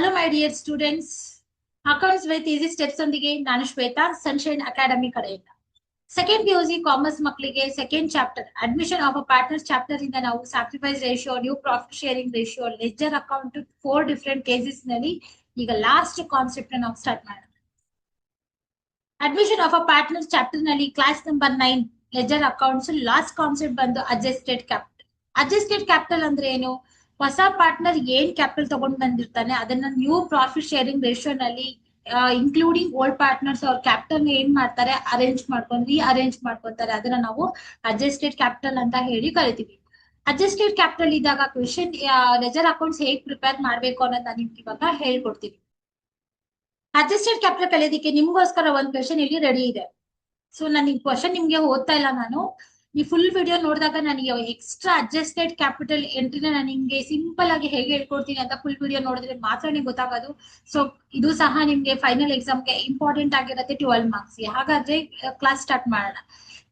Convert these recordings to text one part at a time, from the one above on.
Hello, my dear students. Accounts with easy steps ಒಂದಿಗೆ ನಾನು Shweta sunshine academy ಕಡೆಯಿಂದ second PUC commerce ಮಕ್ಕಳಿಗೆ second chapter admission of a partners chapter ಇಂದ ನಾವು sacrifice ratio new profit sharing ratio ledger account 4 different cases ನಲ್ಲಿ ಈಗ last concept ನಾವು start ಮಾಡೋಣ. Admission of a partners chapter ನಲ್ಲಿ class number 9 ledger accounts last concept ಬಂದು adjusted capital. Adjusted capital ಅಂದ್ರೆ ಏನು? ಹೊಸ ಪಾರ್ಟ್ನರ್ ಏನ್ ಕ್ಯಾಪಿಟಲ್ ತಗೊಂಡ್ ಬಂದಿರ್ತಾನೆ ಅದನ್ನ ನ್ಯೂ ಪ್ರಾಫಿಟ್ ಶೇರಿಂಗ್ ರೇಷಿಯೋ ನಲ್ಲಿ ಇನ್ಕ್ಲೂಡಿಂಗ್ ಓಲ್ಡ್ ಪಾರ್ಟ್ನರ್ಸ್ ಅವ್ರ ಕ್ಯಾಪಿಟಲ್ ಏನ್ ಮಾಡ್ತಾರೆ ಅರೇಂಜ್ ಮಾಡ್ಕೊಂತಾರೆ ಅದನ್ನ ನಾವು ಅಡ್ಜಸ್ಟೆಡ್ ಕ್ಯಾಪಿಟಲ್ ಅಂತ ಹೇಳಿ ಕರಿತೀವಿ. ಅಡ್ಜಸ್ಟೆಡ್ ಕ್ಯಾಪಿಟಲ್ ಇದ್ದಾಗ ಕ್ವೆಶನ್ ಲೆಜರ್ ಅಕೌಂಟ್ಸ್ ಹೇಗ್ ಪ್ರಿಪೇರ್ ಮಾಡ್ಬೇಕು ಅನ್ನೋದು ನಾನು ನಿಮ್ಗೆ ಇವಾಗ ಹೇಳ್ಕೊಡ್ತೀನಿ. ಅಡ್ಜಸ್ಟೆಡ್ ಕ್ಯಾಪಿಟಲ್ ಕಲಿಯೋದಕ್ಕೆ ನಿಮ್ಗೋಸ್ಕರ ಒಂದ್ ಕ್ವೆಶನ್ ಇಲ್ಲಿ ರೆಡಿ ಇದೆ. ಸೊ ನಾನು ಈ ಕ್ವಶನ್ ನಿಮ್ಗೆ ಓದ್ತಾ ಇಲ್ಲ, ನಾನು ಈ ಫುಲ್ ವಿಡಿಯೋ ನೋಡಿದಾಗ ನನಗೆ ಎಕ್ಸ್ಟ್ರಾ ಅಡ್ಜಸ್ಟೆಡ್ ಕ್ಯಾಪಿಟಲ್ ಎಂಟ್ರಿನ ನಾನು ನಿಮ್ಗೆ ಸಿಂಪಲ್ ಆಗಿ ಹೇಗೆ ಹೇಳ್ಕೊಡ್ತೀನಿ ಅಂತ ಫುಲ್ ವಿಡಿಯೋ ನೋಡಿದ್ರೆ ಮಾತ್ರ ನಿಮ್ಗೆ ಗೊತ್ತಾಗೋದು. ಸೊ ಇದು ಸಹ ನಿಮ್ಗೆ ಫೈನಲ್ ಎಕ್ಸಾಮ್ಗೆ ಇಂಪಾರ್ಟೆಂಟ್ ಆಗಿರುತ್ತೆ 12 ಮಾರ್ಕ್ಸ್. ಹಾಗಾದ್ರೆ ಕ್ಲಾಸ್ ಸ್ಟಾರ್ಟ್ ಮಾಡೋಣ.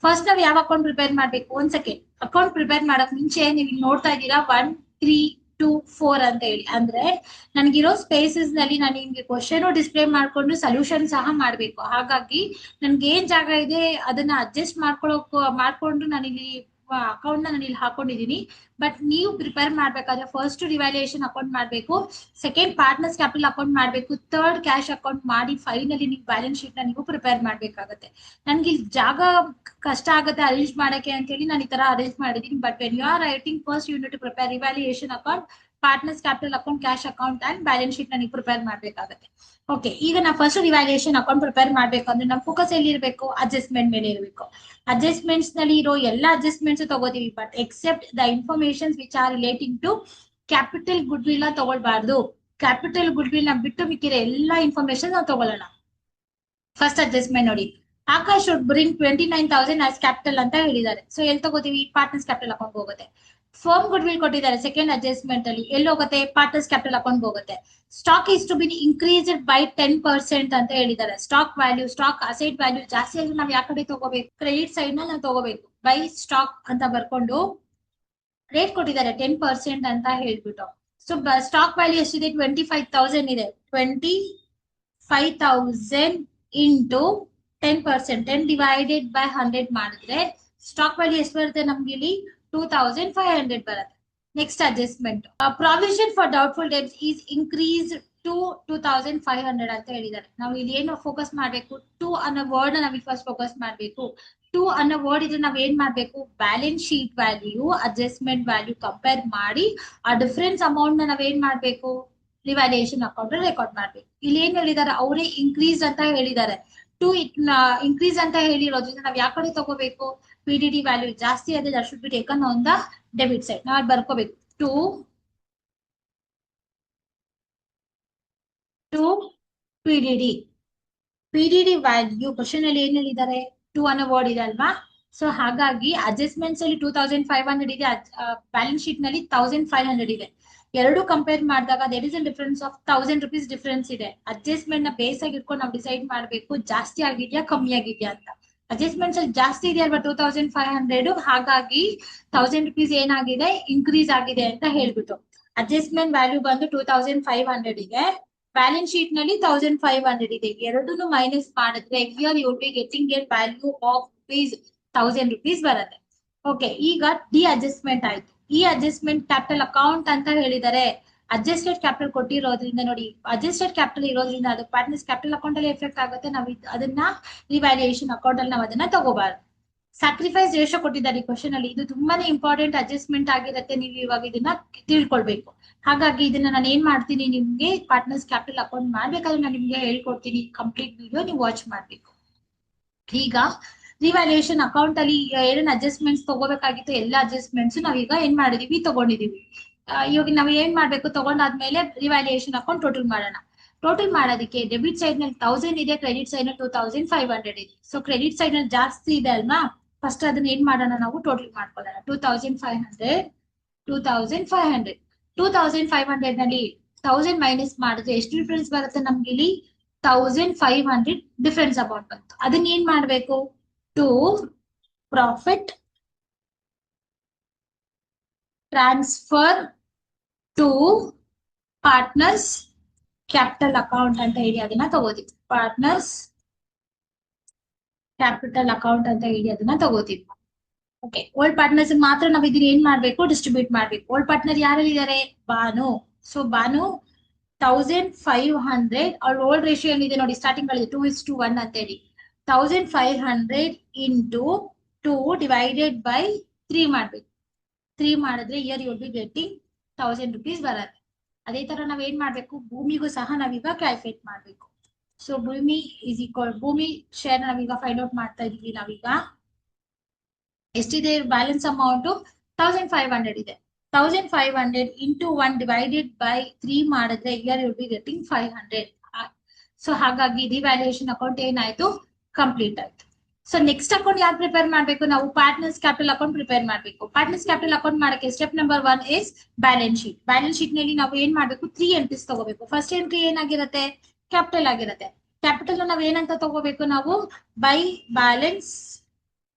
ಫಸ್ಟ್ ನಾವ್ ಯಾವ ಅಕೌಂಟ್ ಪ್ರಿಪೇರ್ ಮಾಡ್ಬೇಕು? ಒಂದ್ ಸೆಕೆಂಡ್. ಅಕೌಂಟ್ ಪ್ರಿಪೇರ್ ಮಾಡಕ್ ಮುಂಚೆ ನೀವು ನೋಡ್ತಾ ಇದ್ದೀರಾ 1 3 2 4 ಅಂತ ಹೇಳಿ, ಅಂದ್ರೆ ನನ್ಗಿರೋ ಸ್ಪೇಸಸ್ ನಲ್ಲಿ ನಾನು ನಿಮ್ಗೆ ಕ್ವಶನ್ ಡಿಸ್ಪ್ಲೇ ಮಾಡ್ಕೊಂಡು ಸೊಲ್ಯೂಷನ್ ಸಹ ಮಾಡ್ಬೇಕು. ಹಾಗಾಗಿ ನನ್ಗೆ ಏನ್ ಜಾಗ ಇದೆ ಅದನ್ನ ಅಡ್ಜಸ್ಟ್ ಮಾಡ್ಕೊಂಡು ನಾನಿಲ್ಲಿ ಅಕೌಂಟ್ ನಾನು ಇಲ್ಲಿ ಹಾಕೊಂಡಿದೀನಿ. ಬಟ್ ನೀವು ಪ್ರಿಪೇರ್ ಮಾಡ್ಬೇಕಾದ್ರೆ ಫಸ್ಟ್ ರಿವ್ಯಾಲ್ಯೂಯೇಷನ್ ಅಕೌಂಟ್ ಮಾಡ್ಬೇಕು, ಸೆಕೆಂಡ್ ಪಾರ್ಟ್ನರ್ಸ್ ಕ್ಯಾಪಿಟಲ್ ಅಕೌಂಟ್ ಮಾಡ್ಬೇಕು, ಥರ್ಡ್ ಕ್ಯಾಶ್ ಅಕೌಂಟ್ ಮಾಡಿ ಫೈನಲಿ ನೀವು ಬ್ಯಾಲೆನ್ಸ್ ಶೀಟ್ ನ ನೀವು ಪ್ರಿಪೇರ್ ಮಾಡ್ಬೇಕಾಗತ್ತೆ. ನನ್ಗೆ ಜಾಗ ಕಷ್ಟ ಆಗುತ್ತೆ ಅರೇಂಜ್ ಮಾಡಕ್ಕೆ ಅಂತ ಹೇಳಿ ನಾನು ಈ ತರ ಅರೇಂಜ್ ಮಾಡಿದೀನಿ. But when you are writing first unit to prepare revaluation account, partners capital account, cash account and balance sheet ನ ನೀವು ಪ್ರಿಪೇರ್ ಮಾಡ್ಬೇಕಾಗತ್ತೆ. ಓಕೆ, ಈಗ ನಾವು ಫಸ್ಟ್ ರಿವ್ಯಾಲ್ಯೂಯೇಷನ್ ಅಕೌಂಟ್ ಪ್ರಿಪೇರ್ ಮಾಡ್ಬೇಕು ಅಂದ್ರೆ ನಮ್ಮ ಫೋಕಸ್ ಎಲ್ಲಿ ಇರಬೇಕು? ಅಡ್ಜಸ್ಟ್ಮೆಂಟ್ ಮೇಲೆ ಇರಬೇಕು. ಅಡ್ಜಸ್ಟ್ಮೆಂಟ್ಸ್ ನಲ್ಲಿ ಇರೋ ಎಲ್ಲಾ ಅಡ್ಜಸ್ಟ್ಮೆಂಟ್ಸ್ ತಗೋತೀವಿ, but except the informations which are relating to capital goodwill ನ ತಗೊಳ್ಬಾರ್ದು. ಕ್ಯಾಪಿಟಲ್ ಗುಡ್ ವಿಲ್ ನ ಬಿಟ್ಟು ಮಿಕ್ಕಿರೋ ಎಲ್ಲಾ ಇನ್ಫಾರ್ಮೇಶನ್ ನಾವು ತಗೊಳ್ಳೋಣ. ಫಸ್ಟ್ ಅಡ್ಜಸ್ಟ್ಮೆಂಟ್ ನೋಡಿ, Akash should bring 29,000 as capital ಅಂತ ಹೇಳಿದ್ದಾರೆ. ಸೊ ಎಲ್ಲಿ ತಗೋತೀವಿ? ಪಾರ್ಟ್ನರ್ಸ್ ಕ್ಯಾಪಿಟಲ್ ಅಕೌಂಟ್ ಹೋಗುತ್ತೆ. ಫರ್ಮ್ ಗುಡ್ ವಿಲ್ ಕೊಟ್ಟಿದ್ದಾರೆ ಸೆಕೆಂಡ್ ಅಡ್ಜಸ್ಟ್ಮೆಂಟ್ ಅಲ್ಲಿ, ಎಲ್ಲಿ ಹೋಗುತ್ತೆ? ಪಾರ್ಟ್ನರ್ಸ್ ಕ್ಯಾಪಿಟಲ್ ಅಕೌಂಟ್ ಹೋಗುತ್ತೆ. Stock is to be increased by 10% ಅಂತ ಹೇಳಿದ್ದಾರೆ. Stock value, stock asset value ಜಾಸ್ತಿ ಆದ್ರೆ ನಾವ್ ಯಾವ ಕಡೆ ತಗೋಬೇಕು? ಕ್ರೆಡಿಟ್ ಸೈಡ್ ನ ನಾವು ತಗೋಬೇಕು. ಬೈ ಸ್ಟಾಕ್ ಅಂತ ಬರ್ಕೊಂಡು ರೇಟ್ ಕೊಟ್ಟಿದ್ದಾರೆ 10% ಅಂತ ಹೇಳ್ಬಿಟ್ಟು. ಸೊ ಸ್ಟಾಕ್ ವ್ಯಾಲ್ಯೂ ಎಷ್ಟಿದೆ? 25,000 ಇದೆ. 25,000 ಇಂಟು 10%, 10 ಡಿವೈಡೆಡ್ ಬೈ 100 ಮಾಡಿದ್ರೆ ಸ್ಟಾಕ್ ವ್ಯಾಲ್ಯೂ ಎಷ್ಟು ಬರುತ್ತೆ ನಮ್ಗೆ? ಇಲ್ಲಿ 2,500 ಬರುತ್ತೆ. Next adjustment, provision for doubtful debts is increase to 2,500 ಅಂತ ಹೇಳಿದ್ದಾರೆ. ನಾವು ಇಲ್ಲಿ ಏನು ಫೋಕಸ್ ಮಾಡ್ಬೇಕು? 2 ಅನ್ನೋ ವರ್ಡ್ ನಾವ್ ಫಸ್ಟ್ ಫೋಕಸ್ ಮಾಡ್ಬೇಕು. 2 ಅನ್ನೋ ವರ್ಡ್ ಇದ್ರೆ ನಾವ್ ಏನ್ ಮಾಡ್ಬೇಕು? Balance sheet value adjustment value compare ಮಾಡಿ ಆ ಡಿಫರೆನ್ಸ್ ಅಮೌಂಟ್ ನ ನಾವ್ ಏನ್ ಮಾಡ್ಬೇಕು? ರಿವ್ಯಾಲ್ಯೂಯೇಷನ್ ಅಕೌಂಟ್ ರೆಕಾರ್ಡ್ ಮಾಡ್ಬೇಕು. ಇಲ್ಲಿ ಏನ್ ಹೇಳಿದ್ದಾರೆ? ಅವರೇ ಇನ್ಕ್ರೀಸ್ ಅಂತ ಹೇಳಿದ್ದಾರೆ. 2 ಇನ್ಕ್ರೀಸ್ ಅಂತ ಹೇಳಿರೋದ್ರಿಂದ ನಾವ್ ಯಾವ ಕಡೆ ತಗೋಬೇಕು? PDD ವ್ಯಾಲ್ಯೂ ಜಾಸ್ತಿ ಆದ್ರೆ that should be taken on the debit side. ನಾವ್ ಬರ್ಕೋಬೇಕು 2 PDD ವ್ಯಾಲ್ಯೂ ಕ್ವಶನ್ ಅಲ್ಲಿ ಏನ್ ಹೇಳಿದ್ದಾರೆ? 2 ಅನ್ನೋ ವರ್ಡ್ ಇದೆ ಅಲ್ವಾ? ಸೊ ಹಾಗಾಗಿ ಅಡ್ಜಸ್ಟ್ಮೆಂಟ್ಸ್ ಅಲ್ಲಿ 2,500 ಇದೆ, ಬ್ಯಾಲೆನ್ಸ್ ಶೀಟ್ ನಲ್ಲಿ 1,500 ಇದೆ. ಎರಡು ಕಂಪೇರ್ ಮಾಡಿದಾಗ there is a difference of 1,000 rupees difference ಇದೆ. ಅಡ್ಜಸ್ಟ್ಮೆಂಟ್ ನ ಬೇಸ್ ಆಗಿ ಇಟ್ಕೊಂಡು ನಾವು ಡಿಸೈಡ್ ಮಾಡ್ಬೇಕು ಜಾಸ್ತಿ ಆಗಿದ್ಯಾ ಕಮ್ಮಿ ಆಗಿದ್ಯಾ ಅಂತ. ಅಡ್ಜಸ್ಟ್ಮೆಂಟ್ಸ್ ಅಲ್ಲಿ ಜಾಸ್ತಿ ಇದೆ ಅಲ್ವಾ 2,500, ಹಾಗಾಗಿ 1,000 rupees ಏನಾಗಿದೆ? ಇನ್ಕ್ರೀಸ್ ಆಗಿದೆ ಅಂತ ಹೇಳ್ಬಿಟ್ಟು. ಅಡ್ಜಸ್ಟ್ಮೆಂಟ್ ವ್ಯಾಲ್ಯೂ ಬಂದು 2,500 ಇದೆ, ಬ್ಯಾಲೆನ್ಸ್ ಶೀಟ್ ನಲ್ಲಿ 1,500 ಇದೆ. ಎರಡನ್ನು ಮೈನಸ್ ಮಾಡಿದ್ರೆ here you will be getting a value of ₹1,000 ಬರುತ್ತೆ. ಓಕೆ, ಈಗ ಡಿ ಅಡ್ಜಸ್ಟ್ಮೆಂಟ್ ಆಯ್ತು. ಈ ಅಡ್ಜಸ್ಟ್ಮೆಂಟ್ ಕ್ಯಾಪಿಟಲ್ ಅಕೌಂಟ್ ಅಂತ ಹೇಳಿದ್ದಾರೆ. ಅಡ್ಜಸ್ಟೆಡ್ ಕ್ಯಾಪಿಟಲ್ ಕೊಟ್ಟಿರೋದ್ರಿಂದ ನೋಡಿ, ಅಡ್ಜಸ್ಟೆಡ್ ಕ್ಯಾಪಿಟಲ್ ಇರೋದ್ರಿಂದ ಅದು ಪಾರ್ಟ್ನರ್ಸ್ ಕ್ಯಾಪಿಟಲ್ ಅಕೌಂಟ್ ಅಲ್ಲಿ ಎಫೆಕ್ಟ್ ಆಗುತ್ತೆ. ನಾವು ಅದನ್ನ ರಿವ್ಯಾಲ್ಯೂಯೇಷನ್ ಅಕೌಂಟ್ ಅಲ್ಲಿ ನಾವು ಅದನ್ನ ತಗೋಬಾರ್ದು. ಸ್ಯಾಕ್ರಿಫೈಸ್ ರೇಷಿಯೋ ಕೊಟ್ಟಿದ್ದಾರೆ ಈ ಕ್ವಶನ್ ಅಲ್ಲಿ, ಇದು ತುಂಬಾನೇ ಇಂಪಾರ್ಟೆಂಟ್ ಅಡ್ಜಸ್ಟ್ಮೆಂಟ್ ಆಗಿರುತ್ತೆ. ನೀವು ಇವಾಗ ಇದನ್ನ ತಿಳ್ಕೊಳ್ಬೇಕು. ಹಾಗಾಗಿ ಇದನ್ನ ನಾನು ಏನ್ ಮಾಡ್ತೀನಿ, ನಿಮ್ಗೆ ಪಾರ್ಟ್ನರ್ಸ್ ಕ್ಯಾಪಿಟಲ್ ಅಕೌಂಟ್ ಮಾಡ್ಬೇಕಾದ್ರೆ ನಾನು ನಿಮ್ಗೆ ಹೇಳ್ಕೊಡ್ತೀನಿ. ಕಂಪ್ಲೀಟ್ ವಿಡಿಯೋ ನೀವು ವಾಚ್ ಮಾಡ್ಬೇಕು. ಈಗ ರಿವ್ಯಾಲ್ಯೂಯೇಷನ್ ಅಕೌಂಟ್ ಅಲ್ಲಿ ಏನೇನ್ ಅಡ್ಜಸ್ಟ್ಮೆಂಟ್ಸ್ ತಗೋಬೇಕಾಗಿತ್ತು ಎಲ್ಲಾ ಅಡ್ಜಸ್ಟ್ಮೆಂಟ್ಸ್ ನಾವೀಗ ಏನ್ ಮಾಡಿದೀವಿ? ತಗೊಂಡಿದೀವಿ. ಇವಾಗ ನಾವ್ ಏನ್ ಮಾಡ್ಬೇಕು? ತಗೊಂಡಾದ್ಮೇಲೆ ರಿವ್ಯಾಲ್ಯೂಯೇಷನ್ ಅಕೌಂಟ್ ಟೋಟಲ್ ಮಾಡೋಣ. ಟೋಟಲ್ ಮಾಡೋದಕ್ಕೆ ಡೆಬಿಟ್ ಸೈಡ್ ನಲ್ಲಿ 1,000 ಇದೆ, ಕ್ರೆಡಿಟ್ ಸೈಡ್ ನಲ್ಲಿ 2,500 ಇದೆ. ಸೊ ಕ್ರೆಡಿಟ್ ಸೈಡ್ ನಲ್ಲಿ ಜಾಸ್ತಿ ಇದೆ ಅಲ್ವಾ? ಫಸ್ಟ್ ಅದನ್ನ ಏನ್ ಮಾಡೋಣ? ನಾವು ಟೋಟಲ್ ಮಾಡ್ಕೊಳ್ಳೋಣ. 2,500 ನಲ್ಲಿ 1,000 ಮೈನಸ್ ಮಾಡಿದ್ರೆ ಎಷ್ಟು ಡಿಫ್ರೆನ್ಸ್ ಬರುತ್ತೆ ನಮ್ಗೆ? ಇಲ್ಲಿ 1,500 ಡಿಫರೆನ್ಸ್ ಅಮೌಂಟ್ ಬಂತು. ಅದನ್ನ ಏನ್ ಮಾಡ್ಬೇಕು? To profit transfer to partners capital account ಅಂತ ಹೇಳಿ ಅದನ್ನ ತಗೋತೀವಿ. ಪಾರ್ಟ್ನರ್ಸ್ ಕ್ಯಾಪಿಟಲ್ ಅಕೌಂಟ್ ಅಂತ ಹೇಳಿ ಅದನ್ನ ತಗೋತೀವಿ. ಓಕೆ, ಓಲ್ಡ್ ಪಾರ್ಟ್ನರ್ಸ್ ಮಾತ್ರ ನಾವ್ ಇದನ್ನ ಏನ್ ಮಾಡ್ಬೇಕು, ಡಿಸ್ಟ್ರಿಬ್ಯೂಟ್ ಮಾಡ್ಬೇಕು. ಓಲ್ಡ್ ಪಾರ್ಟ್ನರ್ ಯಾರಲ್ಲಿ ಇದಾರೆ, ಬಾನು. ಸೊ ಬಾನು 1500, ಅವ್ರ ಓಲ್ಡ್ ರೇಷಿಯೋ ಏನಿದೆ ನೋಡಿ, ಸ್ಟಾರ್ಟಿಂಗ್ ಅಲ್ಲಿ 2:1 ಅಂತ ಹೇಳಿ. 1500 ಇಂಟು 2 ಡಿವೈಡೆಡ್ ಬೈ 3 ಮಾಡ್ಬೇಕು. 3 ಮಾಡಿದ್ರೆ here you will be getting 1000 rupees ಬರುತ್ತೆ. ಅದೇ ತರ ನಾವ್ ಏನ್ ಮಾಡ್ಬೇಕು, ಭೂಮಿಗೂ ಸಹ ನಾವೀಗ ಕ್ಯಾಲ್ಕುಲೇಟ್ ಮಾಡ್ಬೇಕು. ಸೊ ಭೂಮಿ ಇಸ್ ಈಕ್ವಲ್, ಭೂಮಿ ಶೇರ್ ನಾವೀಗ ಫೈಂಡ್ ಔಟ್ ಮಾಡ್ತಾ ಇದೀವಿ. ನಾವೀಗ ಎಷ್ಟಿದೆ ಬ್ಯಾಲೆನ್ಸ್ ಅಮೌಂಟ್, 1500 ಇದೆ. 1500 ಇಂಟು 1 ಡಿವೈಡೆಡ್ ಬೈ 3 ಮಾಡಿದ್ರೆ here you will be getting 500. So ಹಾಗಾಗಿ ರಿವ್ಯಾಲ್ಯೂಯೇಷನ್ ಅಕೌಂಟ್ ಏನಾಯ್ತು, ಕಂಪ್ಲೀಟ್ ಆಯ್ತು. ಸೊ ನೆಕ್ಸ್ಟ್ ಅಕೌಂಟ್ ಯಾರು ಪ್ರಿಪೇರ್ ಮಾಡ್ಬೇಕು, ನಾವು ಪಾರ್ಟ್ನರ್ಸ್ ಕ್ಯಾಪಿಟಲ್ ಅಕೌಂಟ್ ಪ್ರಿಪೇರ್ ಮಾಡ್ಬೇಕು. ಪಾರ್ಟ್ನರ್ಸ್ ಕ್ಯಾಪಿಟಲ್ ಅಕೌಂಟ್ ಮಾಡಕ್ಕೆ step number 1 is balance sheet. Balance sheet ನಲ್ಲಿ ನಾವು ಏನ್ ಮಾಡ್ಬೇಕು, 3 ಎಂಟ್ರೀಸ್ ತಗೋಬೇಕು. ಫಸ್ಟ್ ಎಂಟ್ರಿ ಏನಾಗಿರುತ್ತೆ, ಕ್ಯಾಪಿಟಲ್ ಆಗಿರುತ್ತೆ. ಕ್ಯಾಪಿಟಲ್ ನಾವ್ ಏನಂತ ತಗೋಬೇಕು, ನಾವು ಬೈ ಬ್ಯಾಲೆನ್ಸ್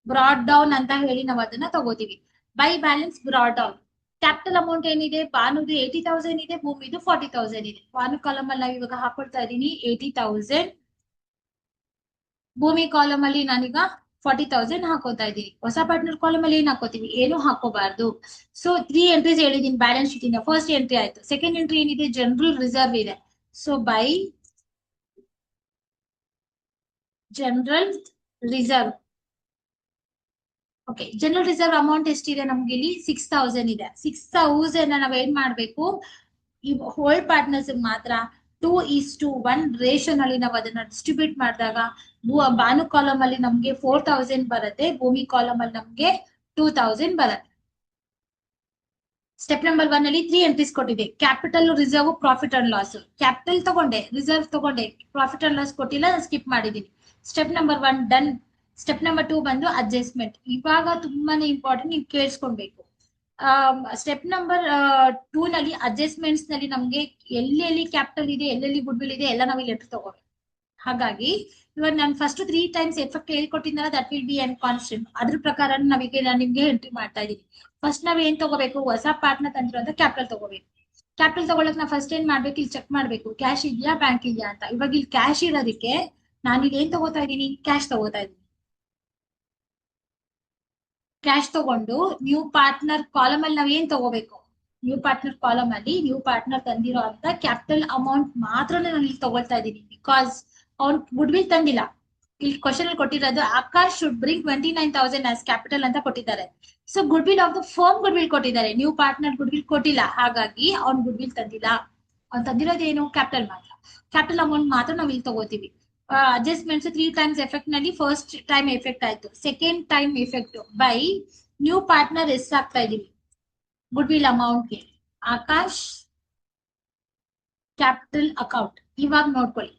ಬ್ರಾಡ್ ಡೌನ್ ಅಂತ ಹೇಳಿ ನಾವು ಅದನ್ನ ತಗೋತೀವಿ. By balance brought down. Capital amount ಏನಿದೆ, ಬಾನುದು 80,000 ಇದೆ, ಭೂಮಿದು 40,000 ಇದೆ. ಬಾನು ಕಾಲಮ್ ಅಲ್ಲಿ ನಾವು ಇವಾಗ ಹಾಕೊಳ್ತಾ ಇದೀನಿ 80,000, ಭೂಮಿ ಕಾಲಮ್ ಅಲ್ಲಿ ನಾನೀಗ 40,000 ಹಾಕೋತಾ ಇದೀನಿ. ಹೊಸ ಪಾರ್ಟ್ನರ್ ಕಾಲಮ್ ಅಲ್ಲಿ ಏನ್ ಹಾಕೋತೀವಿ, ಏನು ಹಾಕೋಬಾರ್ದು. ಸೊ 3 ಎಂಟ್ರೀಸ್ ಹೇಳಿದೀನಿ ಬ್ಯಾಲೆನ್ಸ್ ಶೀಟ್ ಇಂದ. ಫಸ್ಟ್ ಎಂಟ್ರಿ ಆಯ್ತು. ಸೆಕೆಂಡ್ ಎಂಟ್ರಿ ಏನಿದೆ, ಜನರಲ್ ರಿಸರ್ವ್ ಇದೆ. So by general reserve. Okay, general reserve amount ಎಷ್ಟಿದೆ ನಮ್ಗೆ ಇಲ್ಲಿ, 6,000 ಇದೆ. 6,000 ನಾವ್ ಏನ್ ಮಾಡ್ಬೇಕು, ಈ ಹೋಲ್ಡ್ ಪಾರ್ಟ್ನರ್ಸ್ ಮಾತ್ರ 2:1 ರೇಷನ್ ಅಲ್ಲಿ ನಾವು ಅದನ್ನ ಡಿಸ್ಟ್ರಿಬ್ಯೂಟ್ ಮಾಡಿದಾಗ ಬಾನು ಕಾಲಮ್ ಅಲ್ಲಿ ನಮ್ಗೆ 4,000 ಬರುತ್ತೆ, ಭೂಮಿ ಕಾಲಮ್ ಅಲ್ಲಿ ನಮ್ಗೆ 2,000 ಬರುತ್ತೆ. ಸ್ಟೆಪ್ ನಂಬರ್ 1 ಅಲ್ಲಿ 3 ಎಂಟ್ರೀಸ್ ಕೊಟ್ಟಿದೆ. Capital, reserve, profit and loss. Capital ತಗೊಂಡೆ, ರಿಸರ್ವ್ ತಗೊಂಡೆ, ಪ್ರಾಫಿಟ್ ಅಂಡ್ ಲಾಸ್ ಕೊಟ್ಟಿಲ್ಲ, ಸ್ಕಿಪ್ ಮಾಡಿದೀನಿ. Step number 1 done. Step number 2 ಬಂದು ಅಡ್ಜಸ್ಟ್ಮೆಂಟ್. ಇವಾಗ ತುಂಬಾನೇ ಇಂಪಾರ್ಟೆಂಟ್, ನೀವು ಕೇಳಿಸ್ಕೊಳ್ಬೇಕು. ಸ್ಟೆಪ್ ನಂಬರ್ 2 ನಲ್ಲಿ ಅಡ್ಜಸ್ಟ್ಮೆಂಟ್ಸ್ ನಲ್ಲಿ ನಮ್ಗೆ ಎಲ್ಲೆಲ್ಲಿ ಕ್ಯಾಪಿಟಲ್ ಇದೆ, ಎಲ್ಲೆಲ್ಲಿ ಗುಡ್ ವಿಲ್ ಇದೆ ಎಲ್ಲ ನಾವು ಇಲ್ಲಿ ಎಂಟ್ರಿ ತಗೋಬೇಕು. ಹಾಗಾಗಿ ಇವಾಗ ನಾನು ಫಸ್ಟ್ 3 ಟೈಮ್ಸ್ ಎಫೆಕ್ಟ್ ಹೇಳ್ಕೊಟ್ಟಿದ್ದಲ್ಲ, that will be and constant. ಅದ್ರ ಪ್ರಕಾರ ನಾವೀಗ ನಾನು ನಿಮ್ಗೆ ಎಂಟ್ರಿ ಮಾಡ್ತಾ ಇದೀನಿ. ಫಸ್ಟ್ ನಾವ್ ಏನ್ ತಗೋಬೇಕು, ಹೊಸ ಪಾರ್ಟ್ನರ್ ತಂದಿರೋಂತ ಕ್ಯಾಪಿಟಲ್ ತಗೋಬೇಕು. ಕ್ಯಾಪಿಟಲ್ ತಗೊಳಕ್ ನಾವು ಫಸ್ಟ್ ಏನ್ ಮಾಡ್ಬೇಕು, ಇಲ್ಲಿ ಚೆಕ್ ಮಾಡ್ಬೇಕು ಕ್ಯಾಶ್ ಇದೆಯಾ, ಬ್ಯಾಂಕ್ ಇದೆಯಾ ಅಂತ. ಇವಾಗ ಇಲ್ಲಿ ಕ್ಯಾಶ್ ಇರೋದಕ್ಕೆ ನಾನು ಇಲ್ಲಿ ಏನ್ ತಗೋತಾ ಇದೀನಿ, ಕ್ಯಾಶ್ ತಗೋತಾ ಇದೀನಿ. ಕ್ಯಾಶ್ ತಗೊಂಡು ನ್ಯೂ ಪಾರ್ಟ್ನರ್ ಕಾಲಮ್ ಅಲ್ಲಿ ನಾವ್ ಏನ್ ತಗೋಬೇಕು, ನ್ಯೂ ಪಾರ್ಟ್ನರ್ ಕಾಲಮ್ ಅಲ್ಲಿ ನ್ಯೂ ಪಾರ್ಟ್ನರ್ ತಂದಿರೋ ಅಂತ ಕ್ಯಾಪಿಟಲ್ ಅಮೌಂಟ್ ಮಾತ್ರ ನಾನು ಇಲ್ಲಿ ತಗೊಳ್ತಾ ಇದ್ದೀನಿ. ಬಿಕಾಸ್ ಅವ್ನ್ ಗುಡ್ ವಿಲ್ ತಂದಿಲ್ಲ. ಇಲ್ಲಿ ಕ್ವಶನ್ ಅಲ್ಲಿ ಕೊಟ್ಟಿರೋದು Akash should bring 29,000 as capital ಅಂತ ಕೊಟ್ಟಿದ್ದಾರೆ. So goodwill of the firm goodwill ಕೊಟ್ಟಿದ್ದಾರೆ, ನ್ಯೂ ಪಾರ್ಟ್ನರ್ ಗುಡ್ ವಿಲ್ ಕೊಟ್ಟಿಲ್ಲ. ಹಾಗಾಗಿ ಅವ್ನ್ ಗುಡ್ ವಿಲ್ ತಂದಿಲ್ಲ. ಅವ್ನ್ ತಂದಿರೋದೇನು, ಕ್ಯಾಪಿಟಲ್ ಮಾತ್ರ. ಕ್ಯಾಪಿಟಲ್ ಅಮೌಂಟ್ ಮಾತ್ರ ನಾವ್ ಇಲ್ಲಿ ತಗೋತೀವಿ. ಅಡ್ಜಸ್ಟ್ಮೆಂಟ್ಸ್ 3 ಟೈಮ್ಸ್ ಎಫೆಕ್ಟ್ ನಲ್ಲಿ ಫಸ್ಟ್ ಟೈಮ್ ಎಫೆಕ್ಟ್ ಆಯ್ತು. Second time effect by new partner ಎಷ್ಟು ಹಾಕ್ತಾ ಇದೀವಿ, ಗುಡ್ ವಿಲ್ ಅಮೌಂಟ್ಗೆ ಆಕಾಶ್ ಕ್ಯಾಪಿಟಲ್ ಅಕೌಂಟ್. ಇವಾಗ ನೋಡ್ಕೊಳ್ಳಿ,